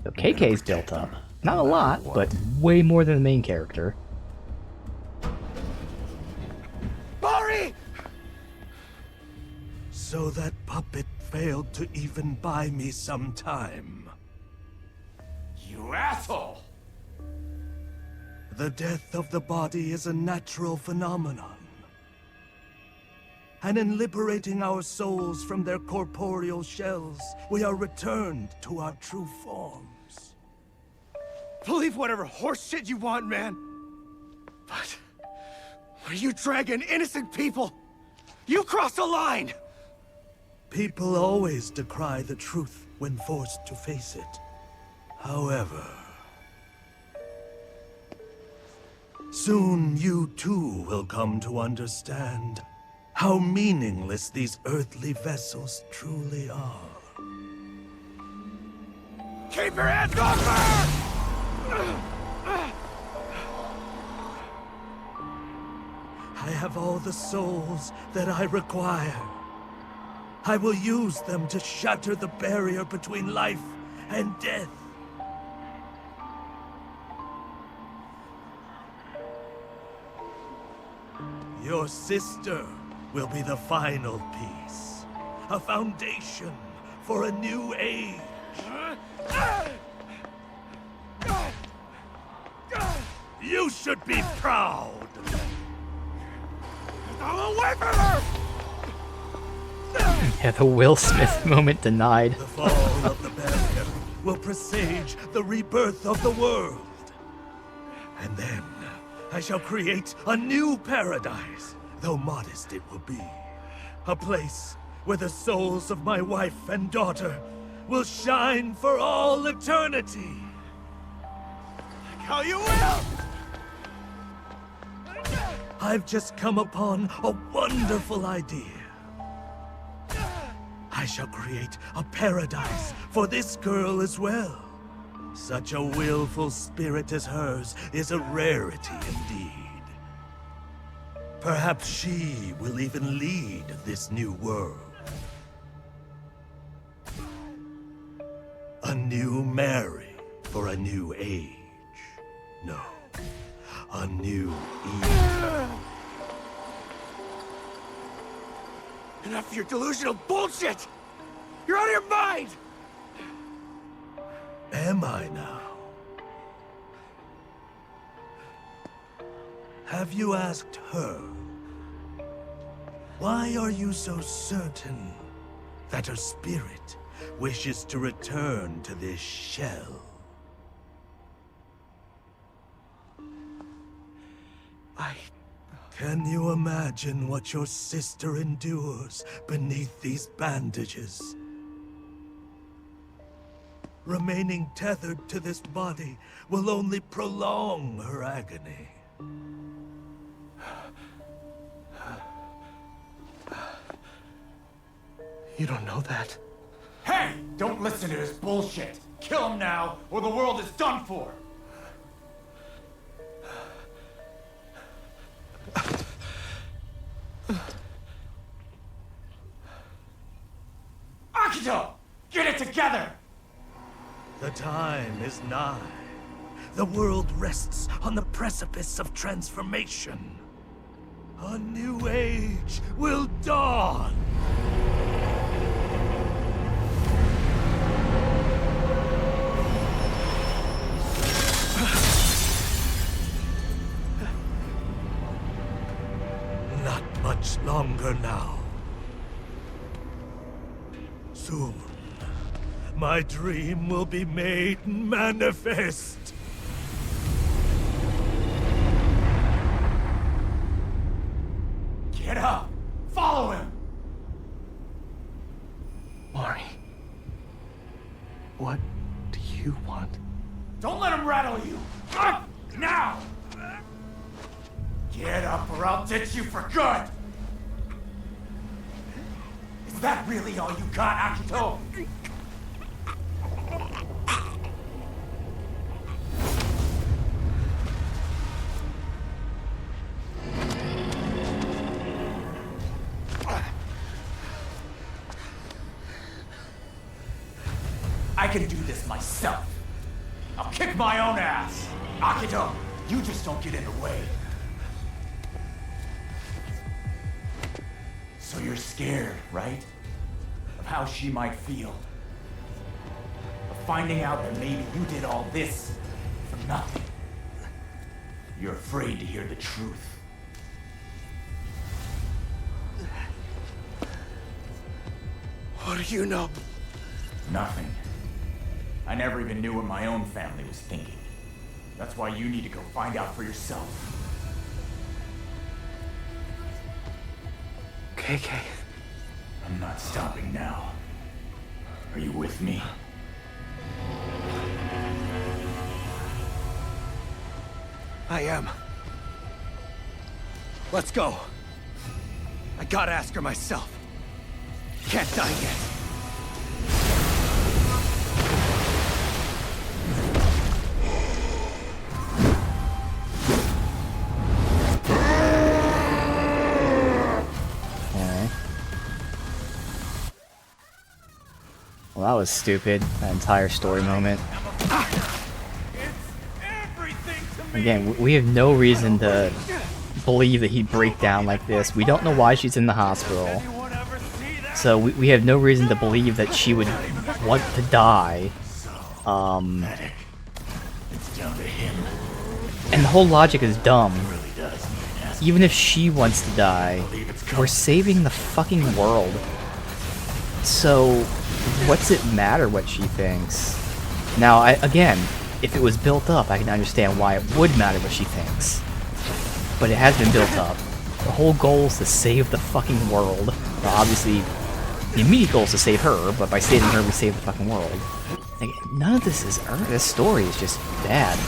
So KK's built up. Not a lot, but way more than the main character. Mari! So that puppet failed to even buy me some time. You asshole! The death of the body is a natural phenomenon. And in liberating our souls from their corporeal shells, we are returned to our true forms. Believe whatever horse shit you want, man. But when you dragging innocent people, you cross the line! People always decry the truth when forced to face it. However, soon you too will come to understand how meaningless these earthly vessels truly are. Keep your hands off her! I have all the souls that I require. I will use them to shatter the barrier between life and death. Your sister will be the final piece. A foundation for a new age. You should be proud. Away from her! Yeah, the Will Smith moment denied. The fall of the barrier will presage the rebirth of the world. And then I shall create a new paradise, though modest it will be. A place where the souls of my wife and daughter will shine for all eternity. How you will! I've just come upon a wonderful idea. I shall create a paradise for this girl as well. Such a willful spirit as hers is a rarity indeed. Perhaps she will even lead this new world. A new Mary for a new age. No, a new Eve. Enough of your delusional bullshit! You're out of your mind! Am I now? Have you asked her? Why are you so certain that her spirit wishes to return to this shell. Can you imagine what your sister endures beneath these bandages? Remaining tethered to this body will only prolong her agony. You don't know that. Hey! Don't listen to his bullshit! Kill him now, or the world is done for! Akito! Get it together! The time is nigh. The world rests on the precipice of transformation. A new age will dawn! Not much longer now. Soon, my dream will be made manifest. Get up! Follow him! Mari, what do you want? Don't let him rattle you! Up! Now! Get up or I'll ditch you for good! Is that really all you got, Akito? I can do this myself. I'll kick my own ass. Akito, you just don't get in the way. So you're scared, right? Of how she might feel. Of finding out that maybe you did all this for nothing. You're afraid to hear the truth. What do you know? Nothing. I never even knew what my own family was thinking. That's why you need to go find out for yourself. KK. I'm not stopping now. Are you with me? I am. Let's go. I gotta ask her myself. Can't die yet. Well, that was stupid, that entire story moment. Again, we have no reason to believe that he'd break down like this. We don't know why she's in the hospital. So we have no reason to believe that she would want to die. It's down to him. And the whole logic is dumb. Even if she wants to die, we're saving the fucking world. So, what's it matter what she thinks? Now, again, if it was built up, I can understand why it would matter what she thinks. But it has been built up. The whole goal is to save the fucking world. Now, obviously, the immediate goal is to save her, but by saving her, we save the fucking world. Like, none of this is earned. This story is just bad.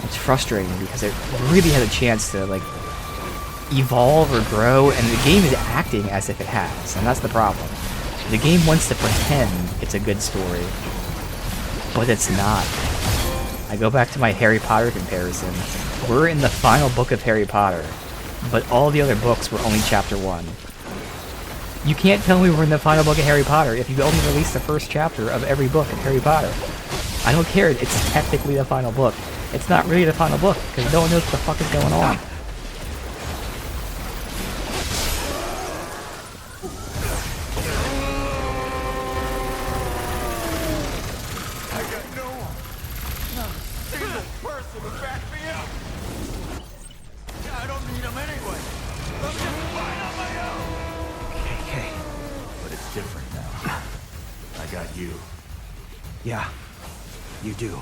It's frustrating because it really had a chance to, like, evolve or grow, and the game is acting as if it has, and that's the problem. The game wants to pretend it's a good story, but it's not. I go back to my Harry Potter comparison. We're in the final book of Harry Potter, but all the other books were only chapter 1. You can't tell me we're in the final book of Harry Potter if you only released the first chapter of every book of Harry Potter. I don't care, it's technically the final book. It's not really the final book, because no one knows what the fuck is going on. you. Yeah, you do.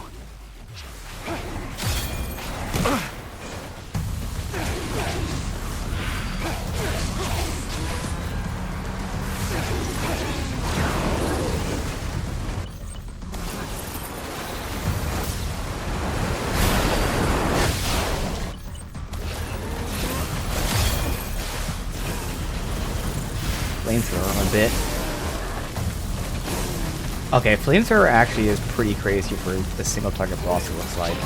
Flamethrower a bit. Okay, flamethrower actually is pretty crazy for the single target boss, it looks like.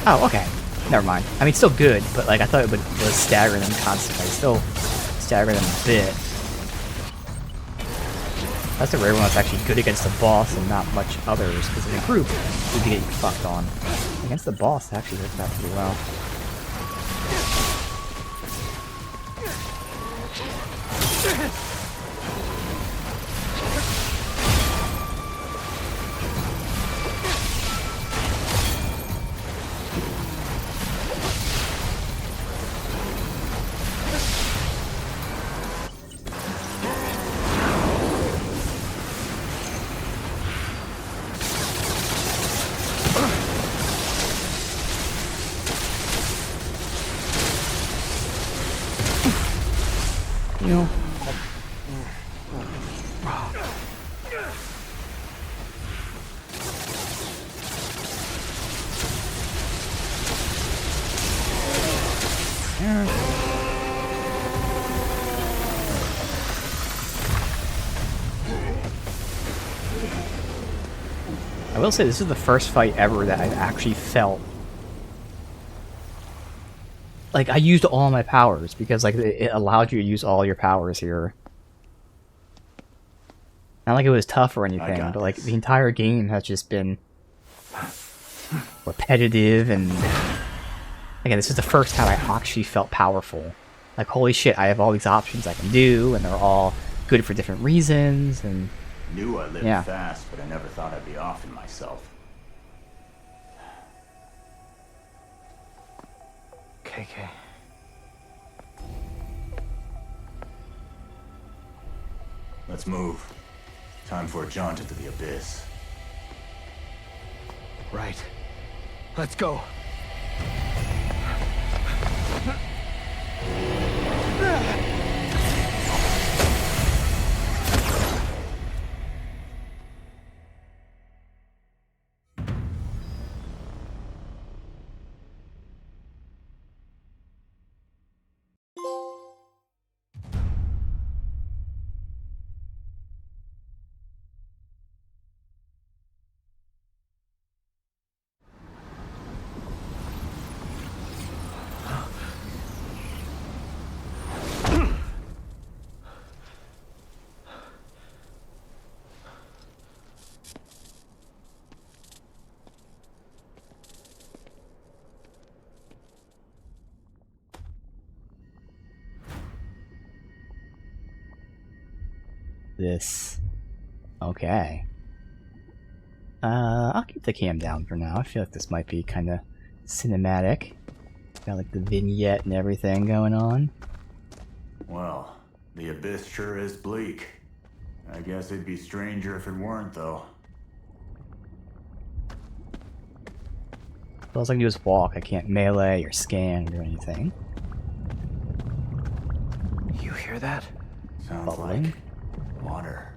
Oh, okay. Never mind. I mean, still good, but like I thought it was stagger them constantly. Still stagger them a bit. That's a rare one that's actually good against the boss and not much others, because in a group, you'd be getting fucked on. Against the boss, it actually works out pretty well. You know, I will say this is the first fight ever that I've actually felt like I used all my powers, because like it allowed you to use all your powers here. Not like it was tough or anything, but like the entire game has just been repetitive, and again, this is the first time I actually felt powerful. Like, holy shit, I have all these options I can do, and they're all good for different reasons, and Knew I lived yeah. fast, but I never thought I'd be offing myself. KK. Let's move. Time for a jaunt into the abyss. Right. Let's go. This. Okay. I'll keep the cam down for now. I feel like this might be kind of cinematic. Got like the vignette and everything going on. Well, the abyss sure is bleak. I guess it'd be stranger if it weren't, though. All I can do is walk. I can't melee or scan or anything. You hear that? Sounds Bubbling. like water.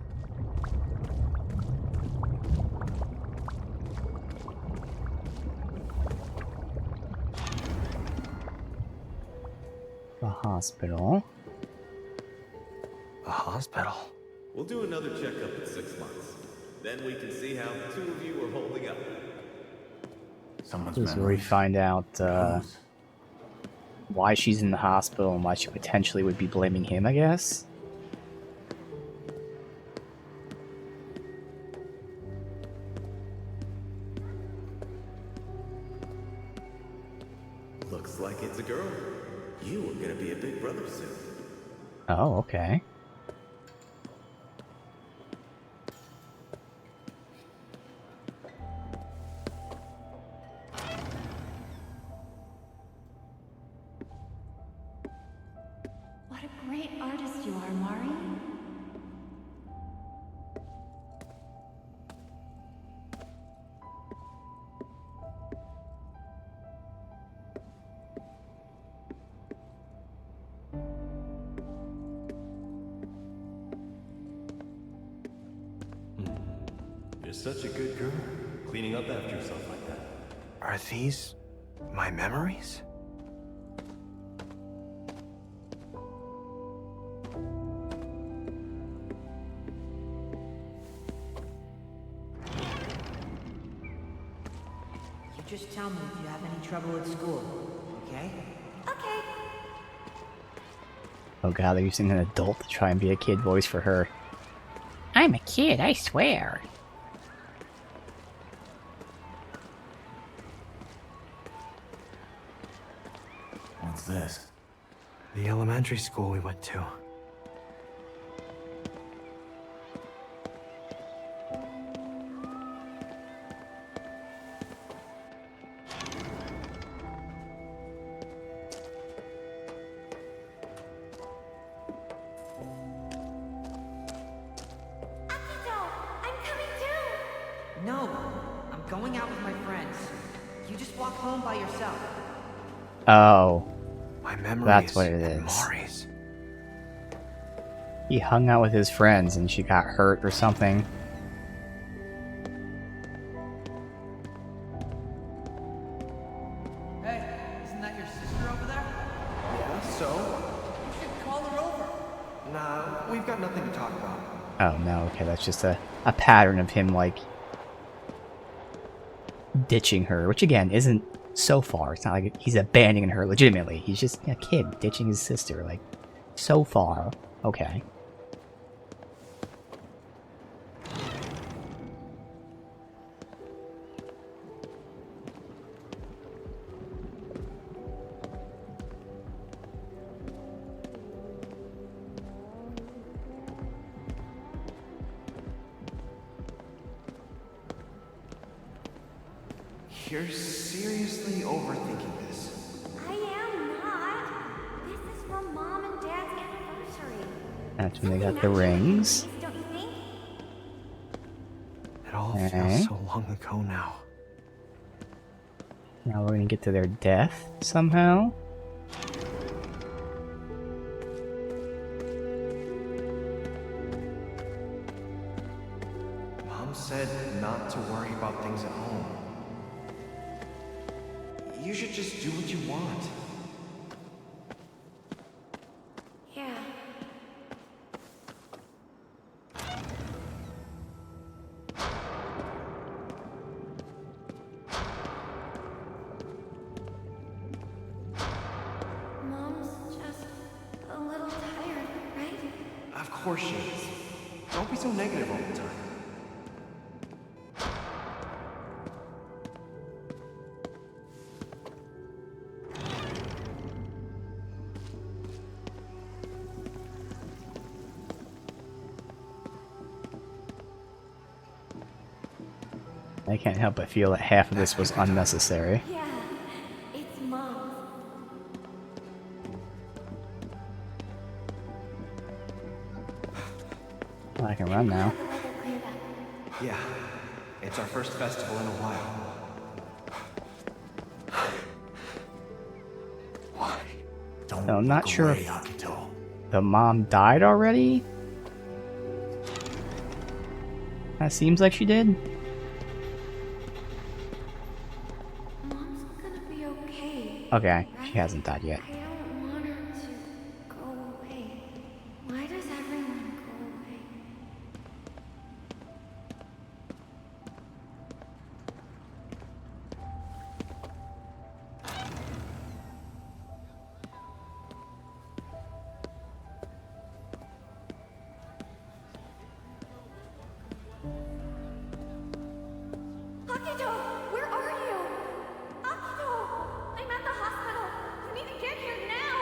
The hospital. A hospital. We'll do another checkup in 6 months. Then we can see how the two of you are holding up. Someone's This is where we memories. find out Whose? why she's in the hospital and why she potentially would be blaming him, I guess. Looks like it's a girl. You are gonna be a big brother soon. Oh, okay. What a great artist you are, Mari. such a good girl, cleaning up after yourself like that. Are these my memories? You just tell me if you have any trouble at school, okay? Okay. Oh god, they're using an adult to try and be a kid voice for her. I'm a kid, I swear. What's this? The elementary school we went to. Akito, I'm coming too. No, I'm going out with my friends. You just walk home by yourself. Oh, My memories. That's what it and is. Maury's. he hung out with his friends and she got hurt or something. Hey, isn't that your sister over there? Yeah, so? You should call her over. Nah, we've got nothing to talk about. Oh no, okay, that's just a pattern of him, like, ditching her, which again, isn't so far. It's not like he's abandoning her legitimately. He's just a kid ditching his sister, like, so far. Okay. You're seriously overthinking this. I am not. This is from Mom and Dad's anniversary. That's when they got the Something rings. nice, don't you think? It all Okay. feels so long ago now. Now we're gonna get to their death somehow. Mom said not to worry about things at home. You should just do what you want. Yeah. Mom's just a little tired, right? Of course she is. Don't be so negative all the time. I can't help but feel that half of this was unnecessary. Yeah. It's Mom's. Well, I can run now. The weather cleared up. Yeah, it's our first festival in a while. Why? Don't No, I'm not look sure away, if- Akito. The mom died already? That seems like she did. Mom's gonna be okay. Okay, she hasn't died yet. I don't want her to go away. Why does everyone go away? Akito, where are you? Akito, I'm at the hospital. You need to get here now.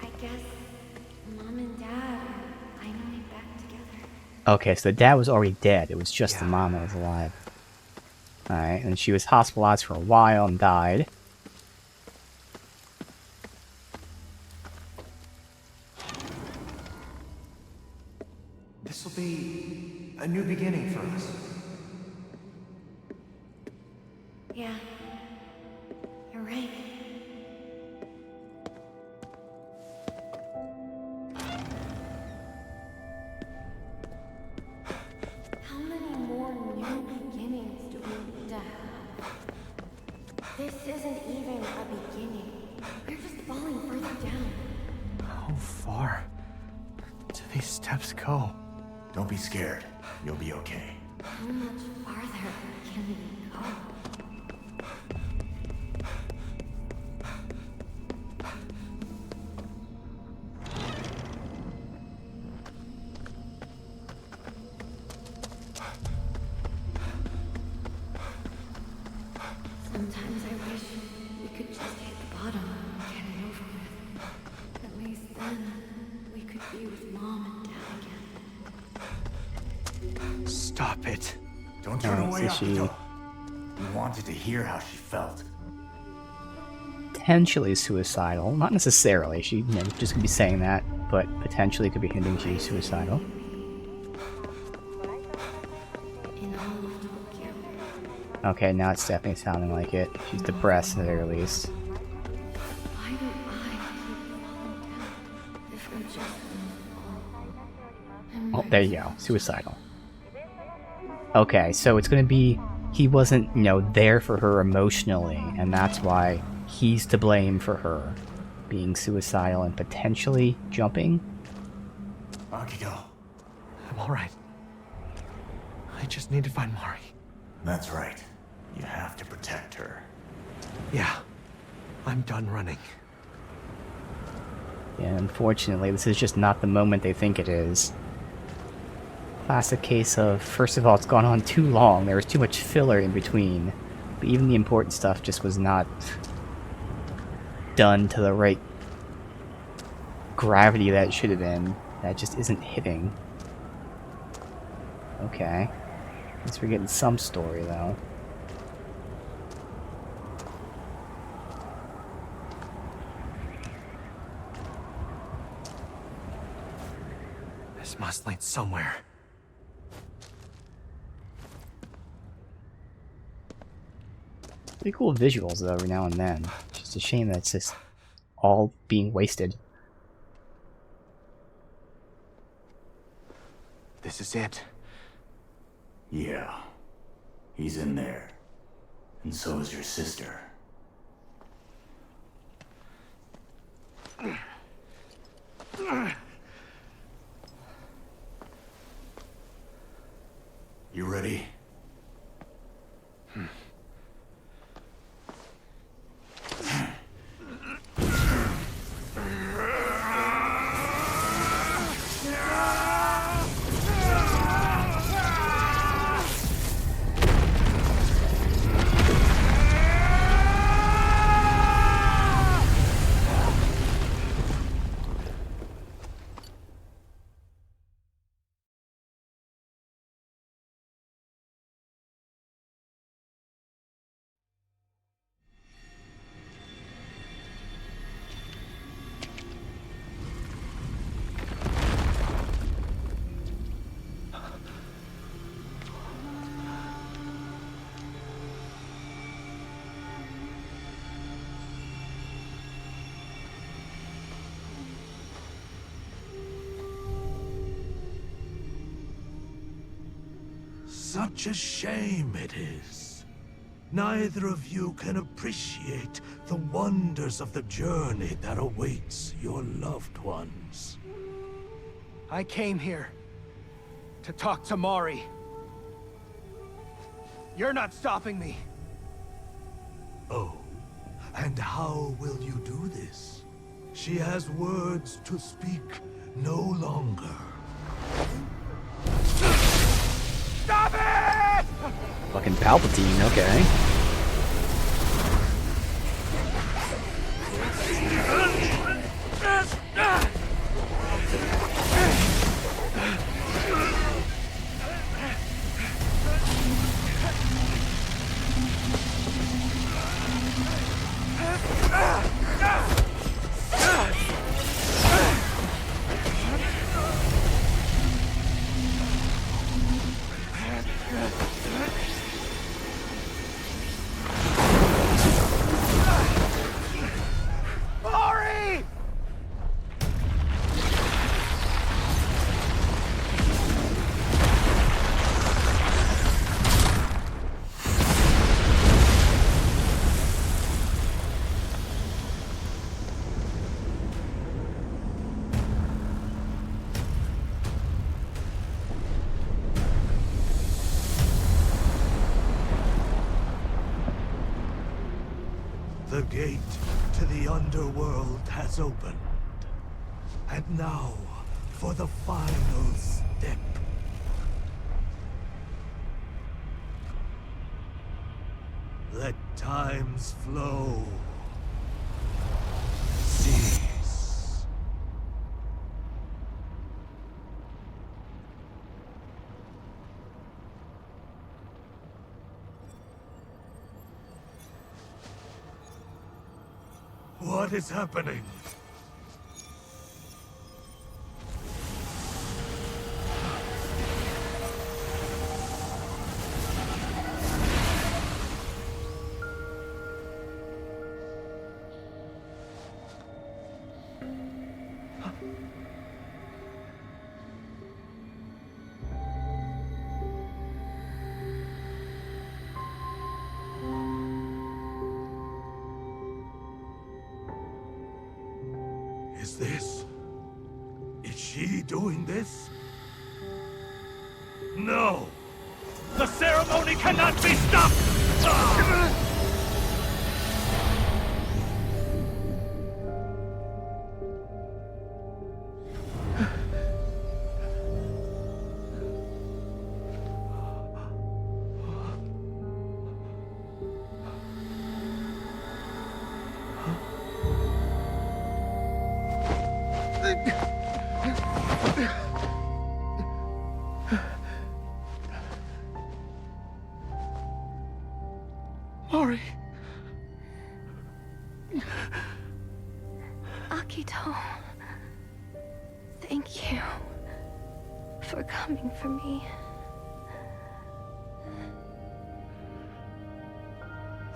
I guess Mom and Dad are finally back together. Okay, so the dad was already dead. It was just the Yeah. mom that was alive. Alright, and she was hospitalized for a while and died. This will be a new beginning for us. Yeah. steps go? Don't be scared. You'll be okay. How much farther can we go? Sometimes I wish we could just hit the bottom and get it over with. At least then, we could be with Mom and Dad again. Stop it. Don't turn away, so she- Akito. You wanted to hear how she felt. Potentially suicidal. Not necessarily. She just could be saying that, but potentially could be hinting she's suicidal. In all of Tokyo. Okay, now it's definitely sounding like it. She's depressed at the very least. Why do I keep falling down if I'm just gonna fall? Oh, there you go. Suicidal. Okay, so it's gonna be he wasn't, there for her emotionally, and that's why he's to blame for her being suicidal and potentially jumping. Akito. I'm alright. I just need to find Mari. That's right. You have to protect her. Yeah. I'm done running. Yeah, unfortunately, this is just not the moment they think it is. Classic case of, first of all, it's gone on too long. There was too much filler in between. But even the important stuff just was not done to the right gravity that it should have been. That just isn't hitting. Okay. At least we're getting some story, though. This must lead somewhere. Pretty cool visuals, though, every now and then. It's just a shame that it's just all being wasted. This is it. Yeah. He's in there. And so is your sister. You ready? Such a shame it is. Neither of you can appreciate the wonders of the journey that awaits your loved ones. I came here to talk to Mari. You're not stopping me. Oh, and how will you do this? She has words to speak no longer. Stop it! Fucking Palpatine, okay. gate to the underworld has opened. And now, for the final step. Let time's flow cease. What is happening? Is she doing this? No! The ceremony cannot be stopped! Mari. Akito, thank you for coming for me.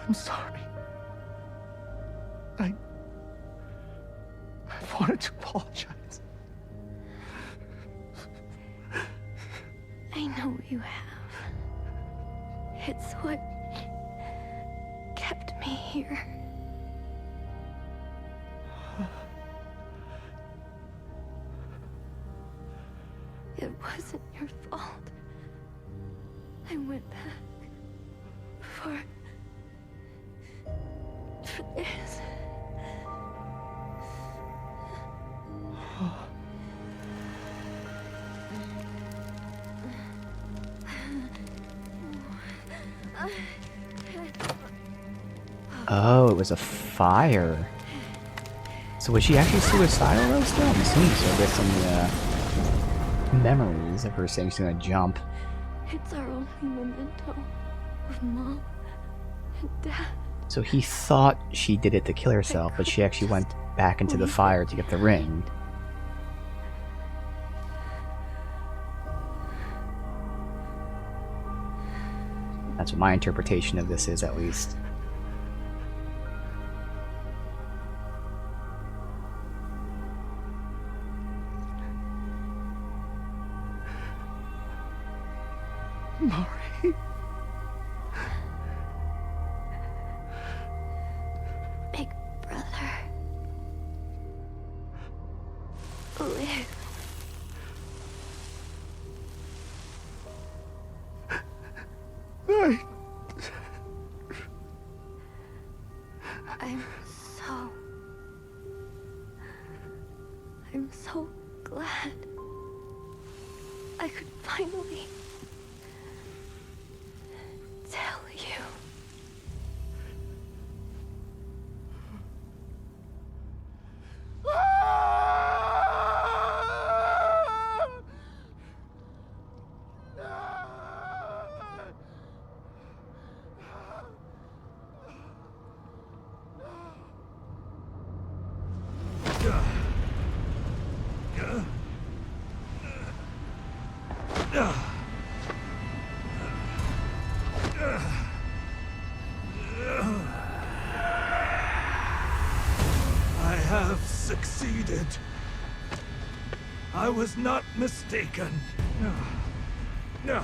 I'm sorry. I wanted to apologize. I know you have. It's what kept me here. It wasn't your fault. I went back for this. Oh, it was a fire. So was she actually suicidal though still? I'm assuming so based on the memories of her saying she's gonna jump. It's our only memento of Mom and Dad. So he thought she did it to kill herself, but she actually went back into the fire to get the ring. That's what my interpretation of this is, at least. Mari. Big brother. Live. I'm so glad I could finally tell you. I have succeeded. I was not mistaken. The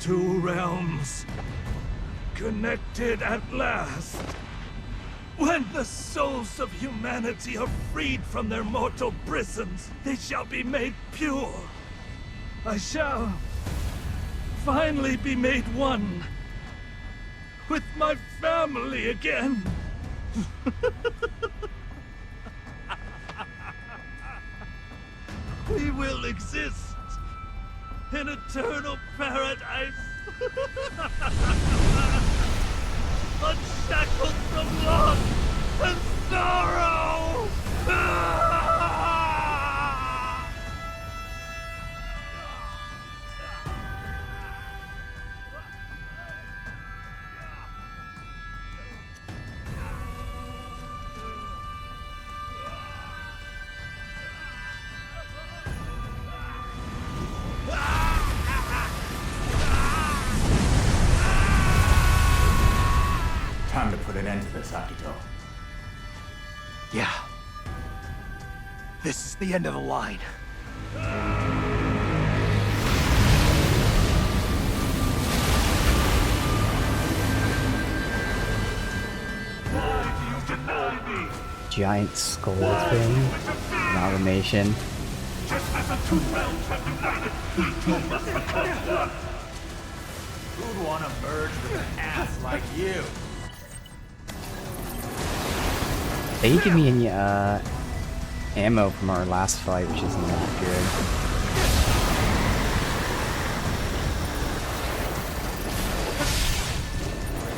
two realms connected at last. When the souls of humanity are freed from their mortal prisons, they shall be made pure. I shall finally be made one with my family again. We will exist in eternal paradise, unshackled from loss and sorrow. Time to put an end to this, Akito. Yeah. This is the end of the line. Giant skull thing. Amalgamation. Who'd want to merge with an ass like you? They didn't give me any ammo from our last fight, which isn't that good.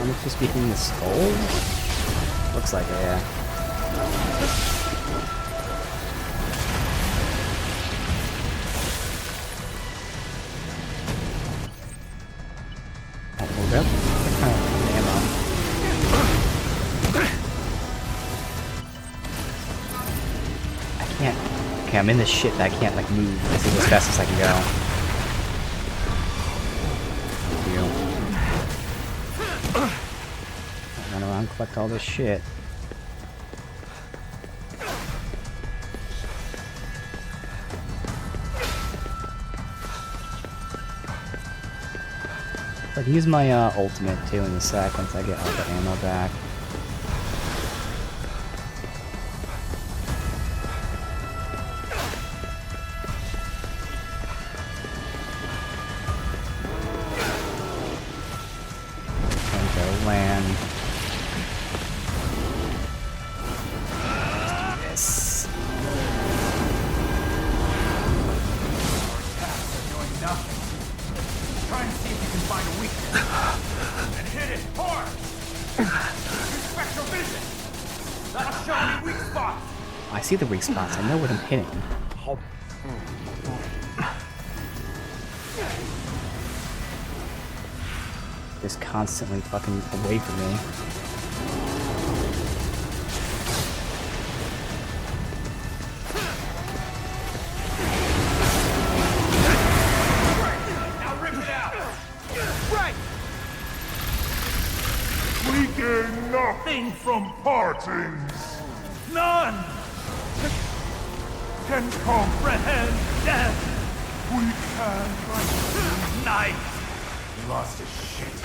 Am I supposed to be hitting the skull? Looks like it, yeah. Hold up. What kind of ammo? Okay, I'm in this shit that I can't like move. This is as fast as I can go. Run around, collect all this shit. I can use my ultimate too in a sec once I get all the ammo back. Land. Let's do this. Doing nothing. Try and see if you can find a weakness. And hit it hard! Use spectral vision! That'll show any weak spots! I see the weak spots. I know what I'm hitting. Just constantly fucking away from me. Now rip it out! Right! We gain nothing from partings. None can comprehend death. We can unite. He lost his shit.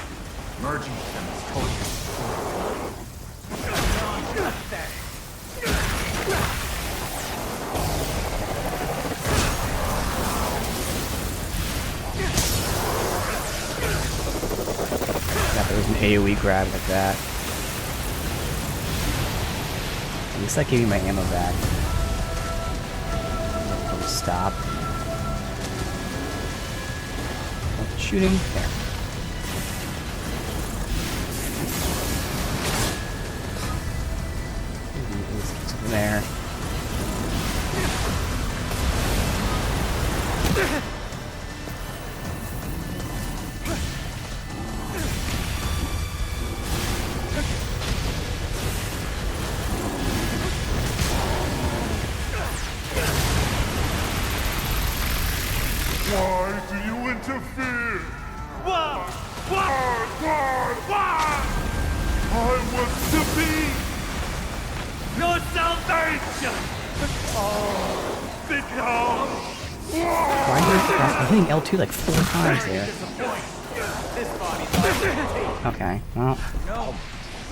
Merging with them is totally Yeah, there was an AoE grab like that. At least that gave me my ammo back. Stop. Shooting. There. There. Why do you interfere? Why? I was to be your salvation! Become... Why are you hitting L2 like 4 times there? Okay, well. No,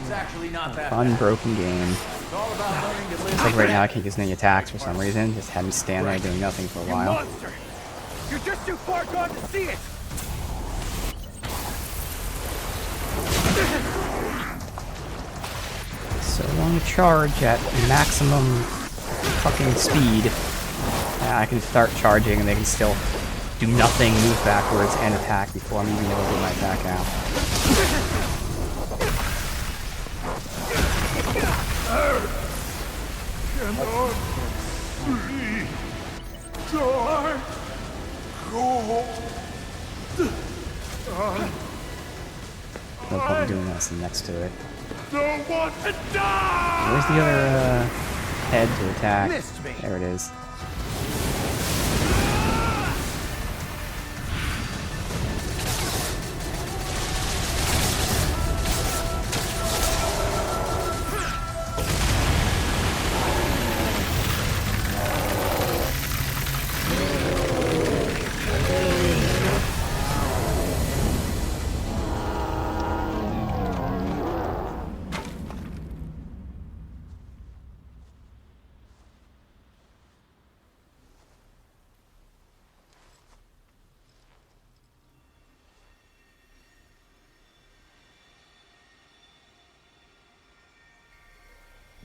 it's actually not that Unbroken game. It's all about learning to live. It's like right now I can't use any attacks for some reason. Just had me stand there doing nothing for a while. Monster! You're just too far gone to see it! So long to charge at maximum fucking speed. I can start charging and they can still do nothing, move backwards, and attack before I'm even able to get my attack out. No point doing this next to it. Don't want to die! Where's the other head to attack? Missed me. There it is.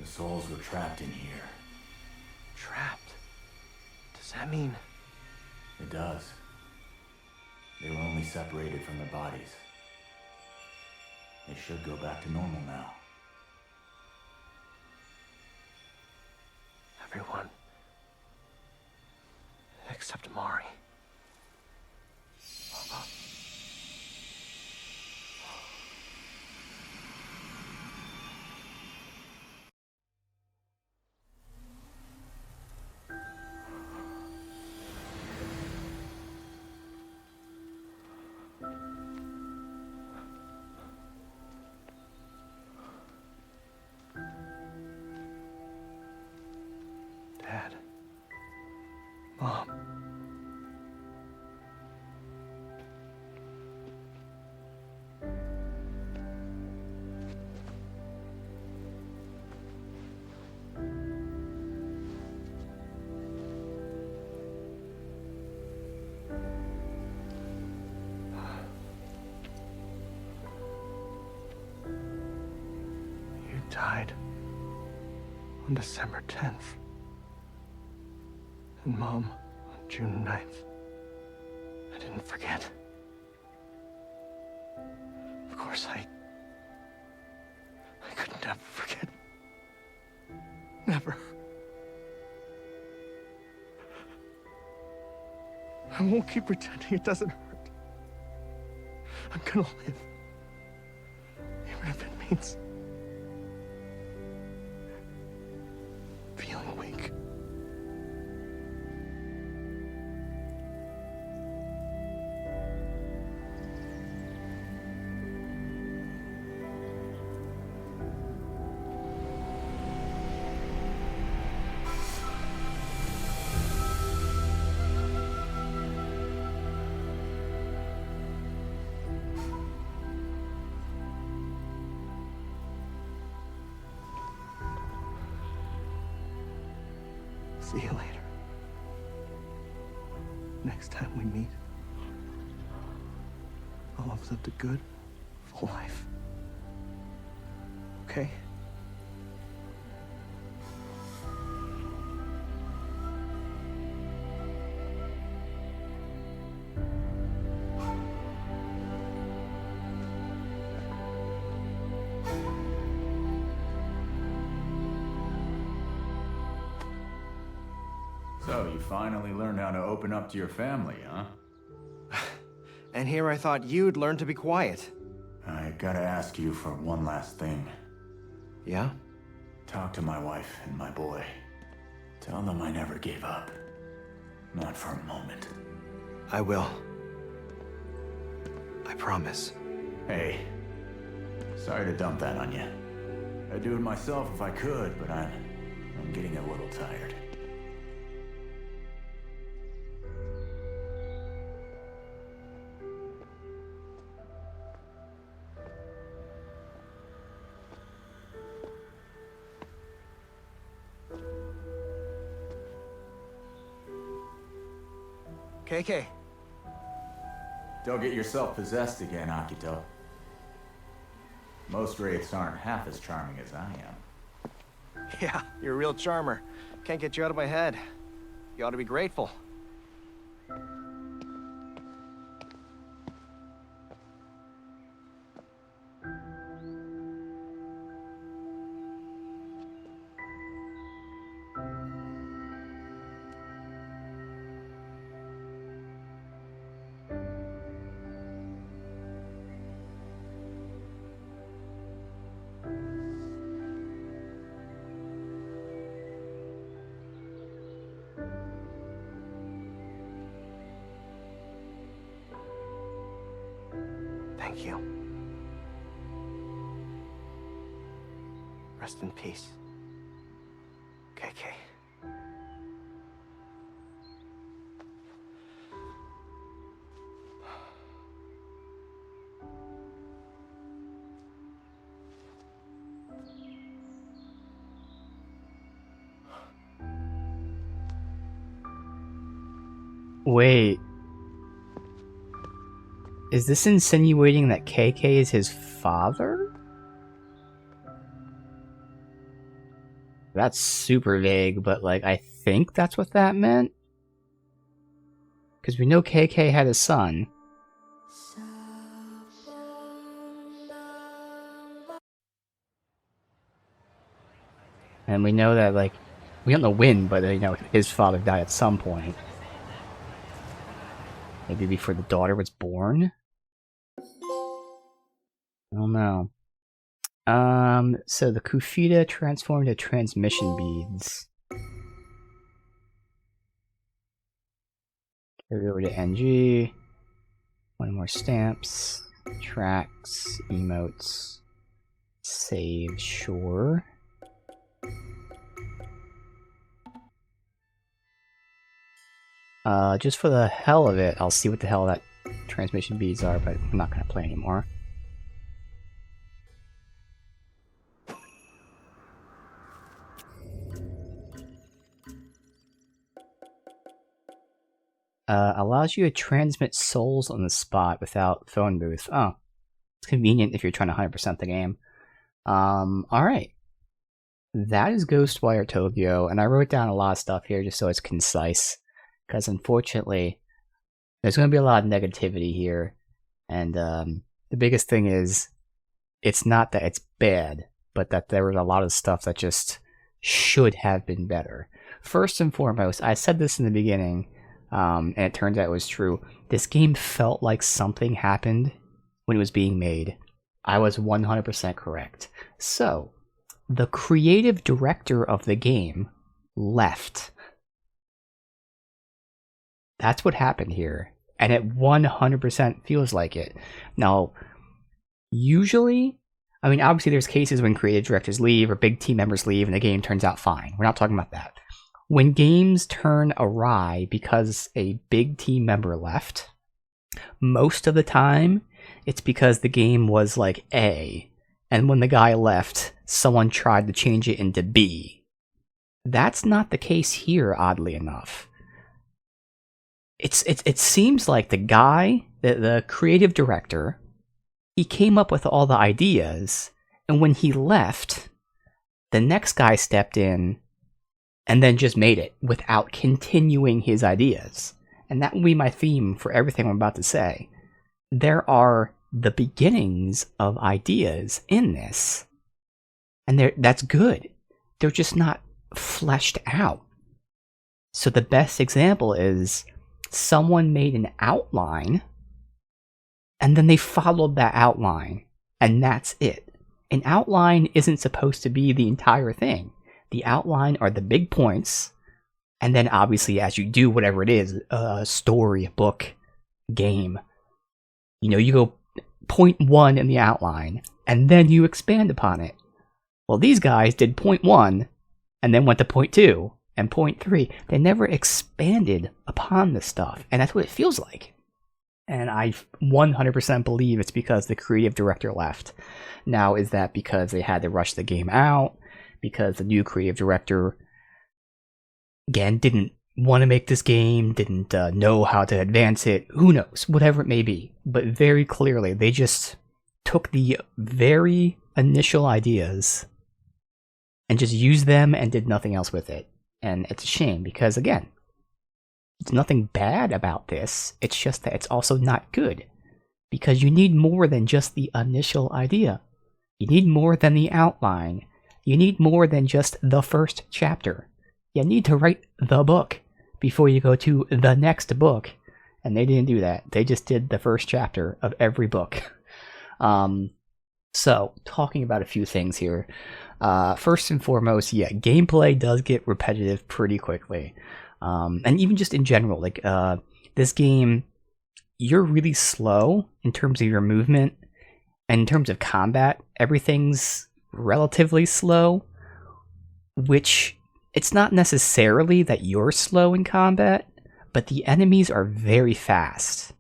The souls were trapped in here. Trapped? Does that mean... It does. They were only separated from their bodies. They should go back to normal now. Everyone. Except Mari. Dad. Mom. You died on December 10th. And Mom on June 9th. I didn't forget. Of course, I could never forget. Never. I won't keep pretending it doesn't hurt. I'm gonna live. Even if it means feeling weak. See you later. Next time we meet, I'll have lived a good, full life. Okay? So, you finally learned how to open up to your family, huh? And here I thought you'd learn to be quiet. I gotta ask you for one last thing. Yeah? Talk to my wife and my boy. Tell them I never gave up. Not for a moment. I will. I promise. Hey, sorry to dump that on you. I'd do it myself if I could, but I'm getting a little tired. KK. Don't get yourself possessed again, Akito. Most wraiths aren't half as charming as I am. Yeah, you're a real charmer. Can't get you out of my head. You ought to be grateful. Thank you. Rest in peace, KK. Wait. Is this insinuating that KK is his father? That's super vague, but like, I think that's what that meant. Because we know KK had a son. And we know that, like, we don't know when, but, you know, his father died at some point. Maybe before the daughter was born? I don't know. So the Kufita transformed into transmission beads. Carry over to NG. One more stamps. Tracks. Emotes. Save. Sure. Just for the hell of it, I'll see what the hell that transmission beads are, but I'm not gonna play anymore. Allows you to transmit souls on the spot without phone booth. Oh, it's convenient if you're trying to 100% the game. Alright. That is Ghostwire Tokyo, and I wrote down a lot of stuff here just so it's concise. Because unfortunately, there's going to be a lot of negativity here. And the biggest thing is, it's not that it's bad, but that there was a lot of stuff that just should have been better. First and foremost, I said this in the beginning, and it turns out it was true. This game felt like something happened when it was being made. I was 100% correct. So, the creative director of the game left. That's what happened here, and it 100% feels like it. Now, usually, I mean, obviously there's cases when creative directors leave or big team members leave and the game turns out fine. We're not talking about that. When games turn awry because a big team member left, most of the time, it's because the game was like A, and when the guy left, someone tried to change it into B. That's not the case here, oddly enough. It seems like the guy, the creative director, he came up with all the ideas, and when he left, the next guy stepped in and then just made it without continuing his ideas. And that will be my theme for everything I'm about to say. There are the beginnings of ideas in this, and that's good. They're just not fleshed out. So the best example is someone made an outline, and then they followed that outline, and that's it. An outline isn't supposed to be the entire thing. The outline are the big points, and then obviously as you do whatever it is, a story, a book, game, you know, you go point 1 in the outline, and then you expand upon it. Well, these guys did point 1, and then went to point 2, and point 3. They never expanded upon the stuff, and that's what it feels like. And I 100% believe it's because the creative director left. Now, is that because they had to rush the game out? Because the new creative director, again, didn't want to make this game, didn't know how to advance it? Who knows? Whatever it may be. But very clearly, they just took the very initial ideas and just used them and did nothing else with it. And it's a shame because, again, there's nothing bad about this. It's just that it's also not good. Because you need more than just the initial idea. You need more than the outline. You need more than just the first chapter. You need to write the book before you go to the next book. And they didn't do that. They just did the first chapter of every book. So, talking about a few things here. First and foremost, yeah, gameplay does get repetitive pretty quickly. And even just in general, like, this game, you're really slow in terms of your movement, and in terms of combat, everything's relatively slow, which it's not necessarily that you're slow in combat, but the enemies are very fast.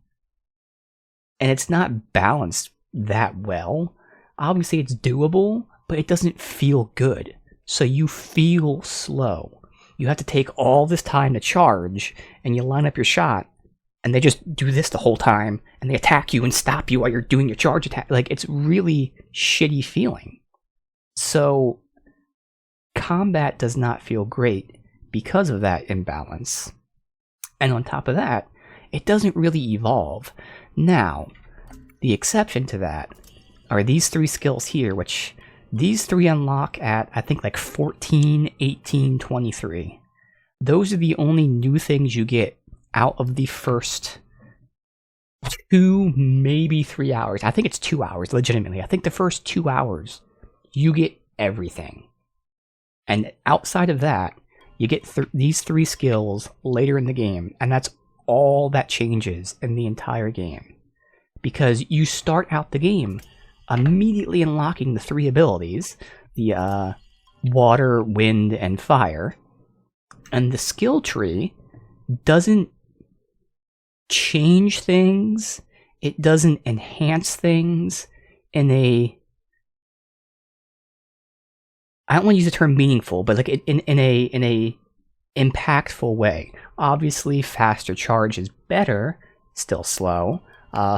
And it's not balanced that well. Obviously it's doable, but it doesn't feel good. So you feel slow. You have to take all this time to charge, and you line up your shot, and they just do this the whole time, and they attack you and stop you while you're doing your charge attack. Like, it's really shitty feeling. So, combat does not feel great because of that imbalance. And on top of that, it doesn't really evolve. Now, the exception to that are these 3 skills here, which these 3 unlock at, I think, like 14, 18, 23. Those are the only new things you get out of the first 2, maybe 3 hours. I think it's 2 hours, legitimately. I think the first 2 hours, you get everything. And outside of that, you get these 3 skills later in the game, and that's all that changes in the entire game. Because you start out the game immediately unlocking the 3 abilities, the water, wind, and fire, and the skill tree doesn't change things, it doesn't enhance things in a, I don't want to use the term meaningful, but like in a impactful way. Obviously, faster charge is better, still slow.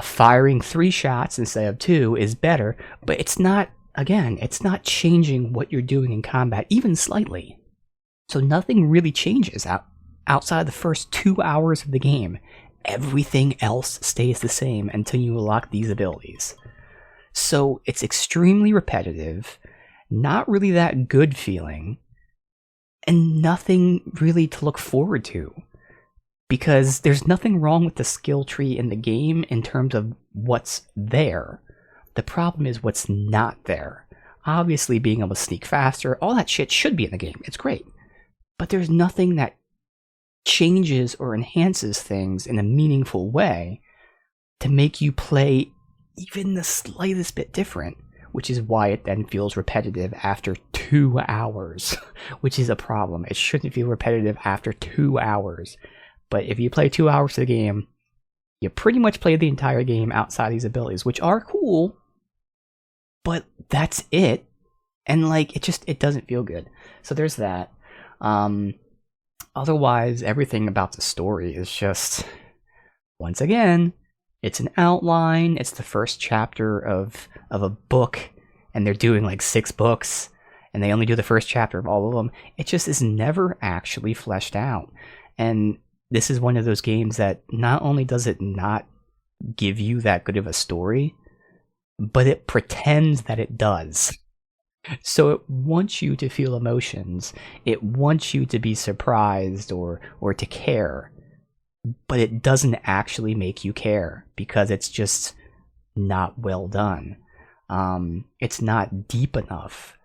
Firing 3 shots instead of 2 is better, but it's not, again, it's not changing what you're doing in combat, even slightly. So nothing really changes outside the first 2 hours of the game. Everything else stays the same until you unlock these abilities. So it's extremely repetitive, not really that good feeling, and nothing really to look forward to. Because there's nothing wrong with the skill tree in the game in terms of what's there. The problem is what's not there. Obviously, being able to sneak faster, all that shit should be in the game. It's great. But there's nothing that changes or enhances things in a meaningful way to make you play even the slightest bit different, which is why it then feels repetitive after 2 hours, which is a problem. It shouldn't feel repetitive after 2 hours. But if you play 2 hours of the game, you pretty much play the entire game outside these abilities, which are cool, but that's it. And like, it doesn't feel good. So there's that. Otherwise, everything about the story is just, once again, it's an outline, it's the first chapter of a book, and they're doing like 6 books, and they only do the first chapter of all of them. It just is never actually fleshed out. And this is one of those games that not only does it not give you that good of a story, but it pretends that it does. So it wants you to feel emotions, it wants you to be surprised or to care, but it doesn't actually make you care because it's just not well done. It's not deep enough.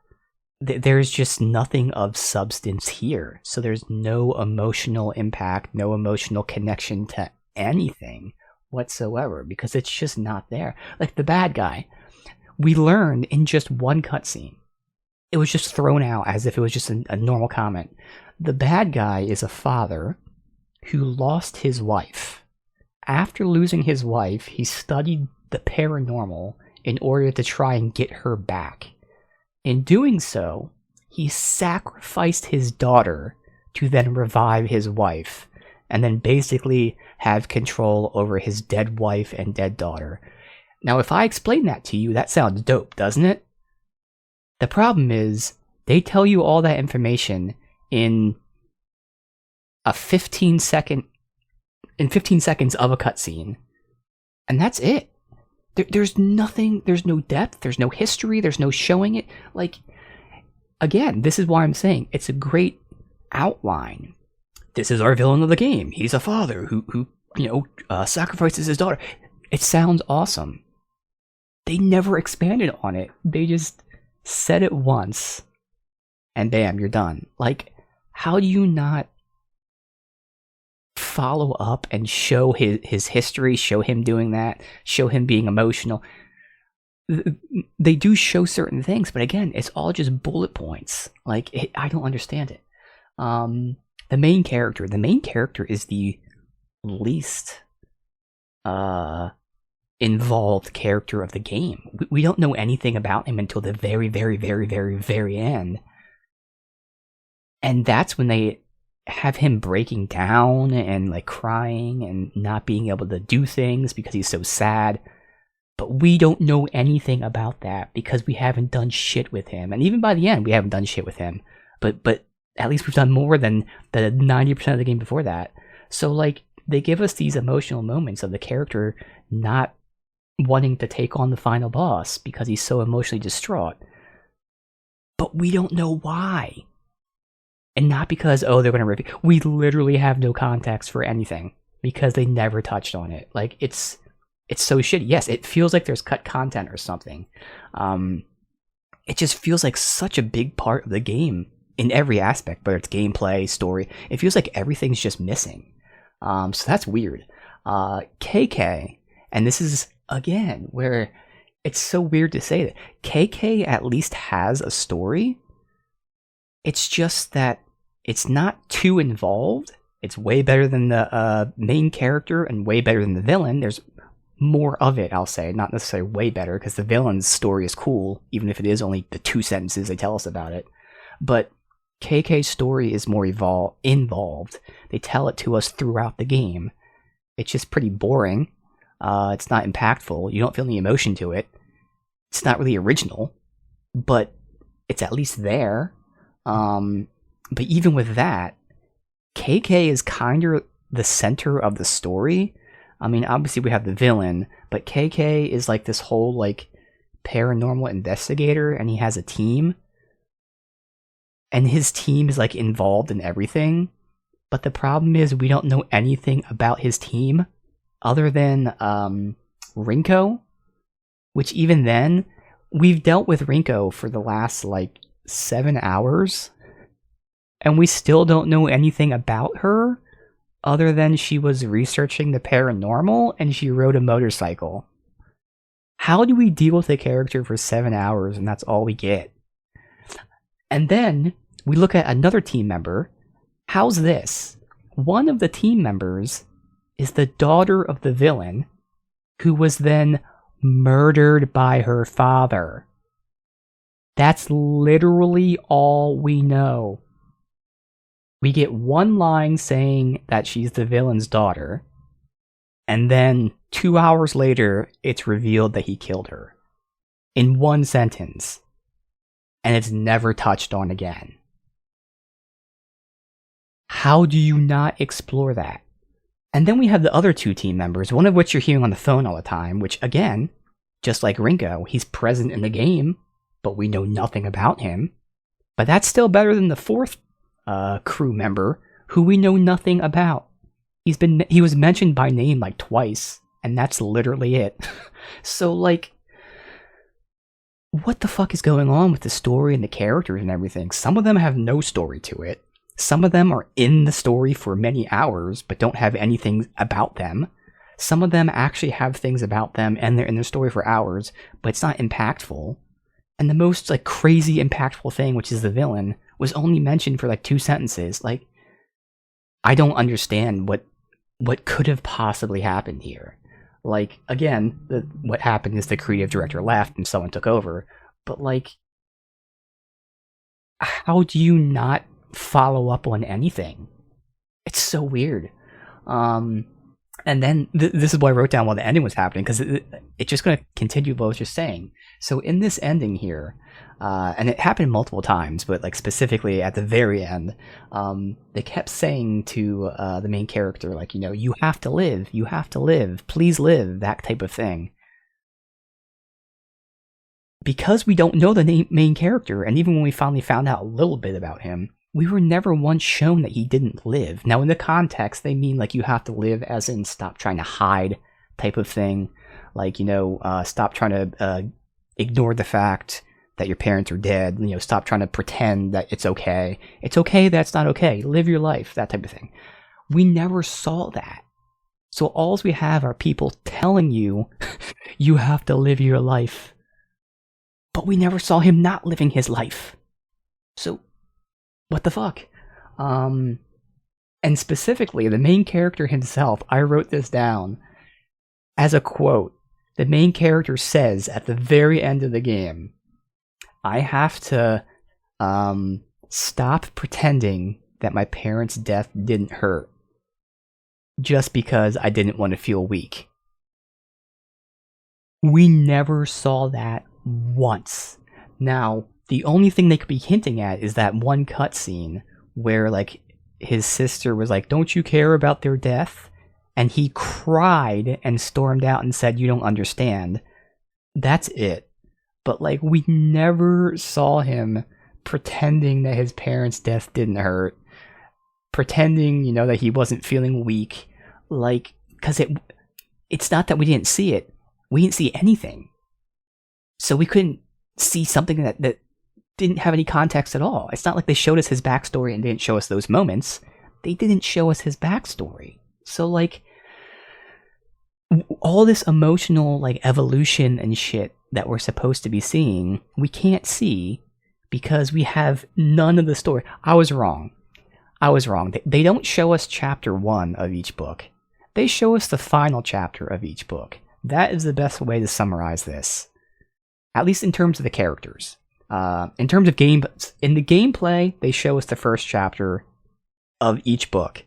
There's just nothing of substance here, so there's no emotional impact, no emotional connection to anything whatsoever because it's just not there. Like the bad guy, we learned in just one cutscene. It was just thrown out as if it was just a normal comment. The bad guy is a father who lost his wife. After losing his wife, he studied the paranormal in order to try and get her back. In doing so, he sacrificed his daughter to then revive his wife, and then basically have control over his dead wife and dead daughter. Now, if I explain that to you, that sounds dope, doesn't it? The problem is, They tell you all that information in a 15 seconds of a cutscene, and that's it. There's nothing, there's no depth, there's no history, there's no showing it. Like, again, this is why I'm saying it's a great outline. This is our villain of the game. He's a father who sacrifices his daughter. It sounds awesome. They never expanded on it. They just said it once, and bam, you're done. Like, how do you not follow up and show his history, show him doing that, show him being emotional? They do show certain things, but again, it's all just bullet points. Like, I don't understand it. The main character is the least involved character of the game. We don't know anything about him until the very, very, very, very, very end. And that's when they have him breaking down and like crying and not being able to do things because he's so sad. But we don't know anything about that because we haven't done shit with him. And even by the end, we haven't done shit with him. But at least we've done more than the 90% of the game before that. So like, they give us these emotional moments of the character not wanting to take on the final boss because he's so emotionally distraught. But we don't know why. And not because, oh, they're going to rip it. We literally have no context for anything because they never touched on it. Like, it's so shitty. Yes, it feels like there's cut content or something. It just feels like such a big part of the game in every aspect, whether it's gameplay, story. It feels like everything's just missing. So that's weird. KK, and this is, again, where it's so weird to say that. KK at least has a story. It's just that it's not too involved. It's way better than the main character and way better than the villain. There's more of it, I'll say. Not necessarily way better, because the villain's story is cool, even if it is only the 2 sentences they tell us about it. But KK's story is more involved. They tell it to us throughout the game. It's just pretty boring. It's not impactful. You don't feel any emotion to it. It's not really original, but it's at least there. But even with that, KK is kind of the center of the story. I mean, obviously we have the villain, but KK is like this whole like paranormal investigator, and he has a team. And his team is like involved in everything. But the problem is we don't know anything about his team other than Rinko, which even then, we've dealt with Rinko for the last like 7 hours, and we still don't know anything about her other than she was researching the paranormal and she rode a motorcycle. How do we deal with a character for 7 hours and that's all we get? And then we look at another team member. How's this? One of the team members is the daughter of the villain, who was then murdered by her father. That's literally all we know. We get one line saying that she's the villain's daughter, and then 2 hours later, it's revealed that he killed her. In one sentence. And it's never touched on again. How do you not explore that? And then we have the other 2 team members, one of which you're hearing on the phone all the time, which again, just like Rinko, he's present in the game, but we know nothing about him. But that's still better than the 4th crew member, who we know nothing about. He was mentioned by name like twice, and that's literally it. So like, what the fuck is going on with the story and the characters and everything? Some of them have no story to it. Some of them are in the story for many hours, but don't have anything about them. Some of them actually have things about them, and they're in their story for hours, but it's not impactful. And the most like crazy impactful thing, which is the villain, was only mentioned for like 2 sentences. Like, I don't understand what could have possibly happened here. Like, again, what happened is the creative director left and someone took over. But like, how do you not follow up on anything? It's so weird. And then this is what I wrote down while the ending was happening, because it's just going to continue what I was just saying. So in this ending here, and it happened multiple times, but like specifically at the very end, they kept saying to the main character, like, you know, you have to live, please live, that type of thing. Because we don't know the main character, and even when we finally found out a little bit about him, we were never once shown that he didn't live. Now, in the context, they mean like you have to live as in stop trying to hide type of thing. Like, you know, stop trying to ignore the fact that your parents are dead. You know, stop trying to pretend that it's okay. It's okay that's not okay. Live your life, that type of thing. We never saw that. So all we have are people telling you, you have to live your life. But we never saw him not living his life. So, what the fuck? And specifically, the main character himself, I wrote this down as a quote. The main character says at the very end of the game, I have to stop pretending that my parents' death didn't hurt just because I didn't want to feel weak. We never saw that once. Now, the only thing they could be hinting at is that one cutscene where, like, his sister was like, don't you care about their death? And he cried and stormed out and said, you don't understand. That's it. But, like, we never saw him pretending that his parents' death didn't hurt. Pretending, you know, that he wasn't feeling weak. Like, because it's not that we didn't see it. We didn't see anything. So we couldn't see something that didn't have any context at all. It's not like they showed us his backstory and didn't show us those moments. They didn't show us his backstory. So, like, all this emotional, like, evolution and shit that we're supposed to be seeing, we can't see because we have none of the story. I was wrong. They don't show us chapter 1 of each book. They show us the final chapter of each book. That is the best way to summarize this. At least in terms of the characters. In terms of in the gameplay, they show us the first chapter of each book.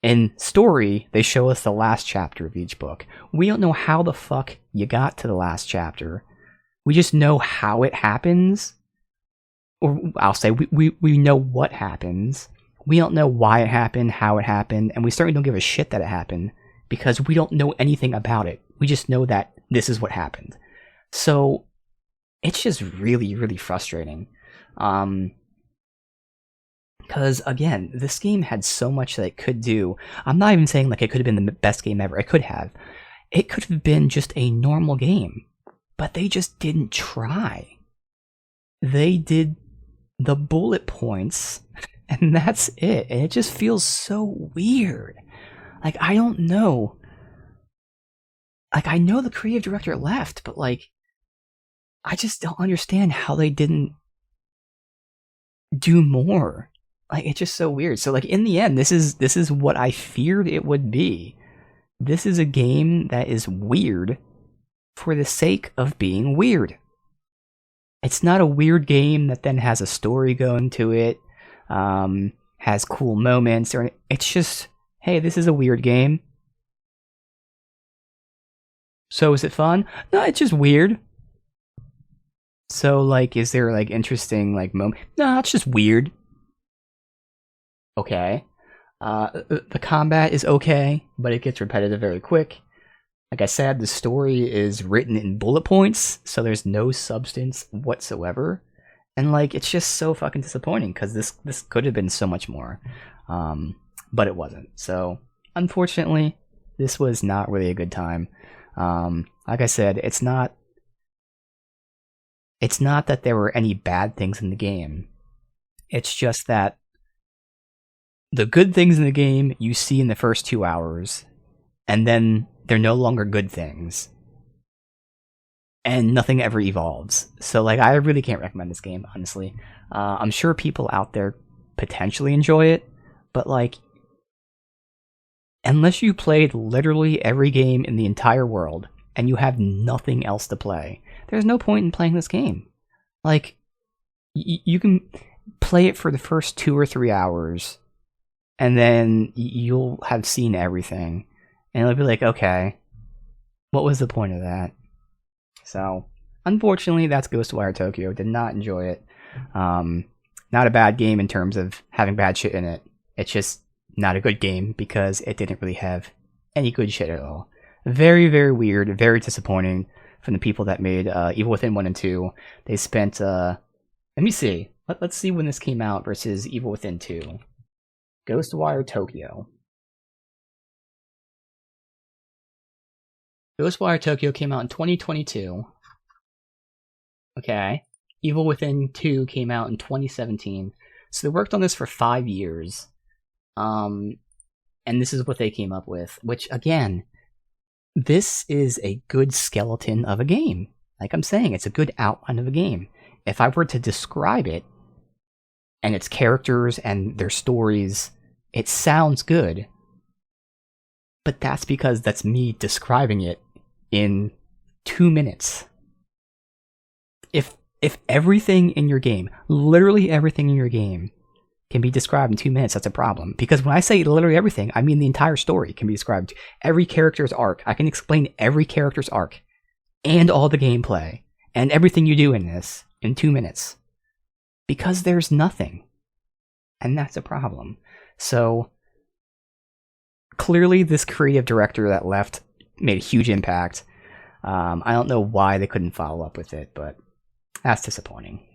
In story, they show us the last chapter of each book. We don't know how the fuck you got to the last chapter. We just know how it happens. Or I'll say we know what happens. We don't know why it happened, how it happened, and we certainly don't give a shit that it happened because we don't know anything about it. We just know that this is what happened. So it's just really, really frustrating. Because, again, this game had so much that it could do. I'm not even saying like it could have been the best game ever. It could have. It could have been just a normal game. But they just didn't try. They did the bullet points, and that's it. And it just feels so weird. Like, I don't know. Like, I know the creative director left, but, like, I just don't understand how they didn't do more. Like, it's just so weird. So, like, in the end, this is what I feared it would be. This is a game that is weird for the sake of being weird. It's not a weird game that then has a story going to it, has cool moments, or it's just, hey, this is a weird game. So is it fun? No, it's just weird. So, like, is there, like, interesting, like, moment? No, it's just weird. Okay. The combat is okay, but it gets repetitive very quick. Like I said, the story is written in bullet points, so there's no substance whatsoever. And, like, it's just so fucking disappointing, because this could have been so much more. But it wasn't. So, unfortunately, this was not really a good time. Like I said, it's not that there were any bad things in the game. It's just that the good things in the game you see in the first 2 hours, and then they're no longer good things. And nothing ever evolves. So, like, I really can't recommend this game, honestly. I'm sure people out there potentially enjoy it, but, like, unless you played literally every game in the entire world, and you have nothing else to play, there's no point in playing this game. Like, you can play it for the first 2 or 3 hours, and then you'll have seen everything. And it'll be like, okay, what was the point of that? So, unfortunately, that's Ghostwire Tokyo. Did not enjoy it. Not a bad game in terms of having bad shit in it. It's just not a good game because it didn't really have any good shit at all. Very, very weird, very disappointing from the people that made Evil Within 1 and 2. They spent, let me see. Let's see when this came out versus Evil Within 2. Ghostwire Tokyo. Ghostwire Tokyo came out in 2022. Okay. Evil Within 2 came out in 2017. So they worked on this for 5 years. And this is what they came up with. Which, again, this is a good skeleton of a game. Like I'm saying, it's a good outline of a game. If I were to describe it, and its characters and their stories, it sounds good. But that's because that's me describing it in 2 minutes. If everything in your game, literally everything in your game, can be described in 2 minutes, that's a problem. Because when I say literally everything, I mean the entire story can be described. Every character's arc. I can explain every character's arc. And all the gameplay. And everything you do in this in 2 minutes. Because there's nothing. And that's a problem. So, clearly this creative director that left made a huge impact. I don't know why they couldn't follow up with it, but that's disappointing.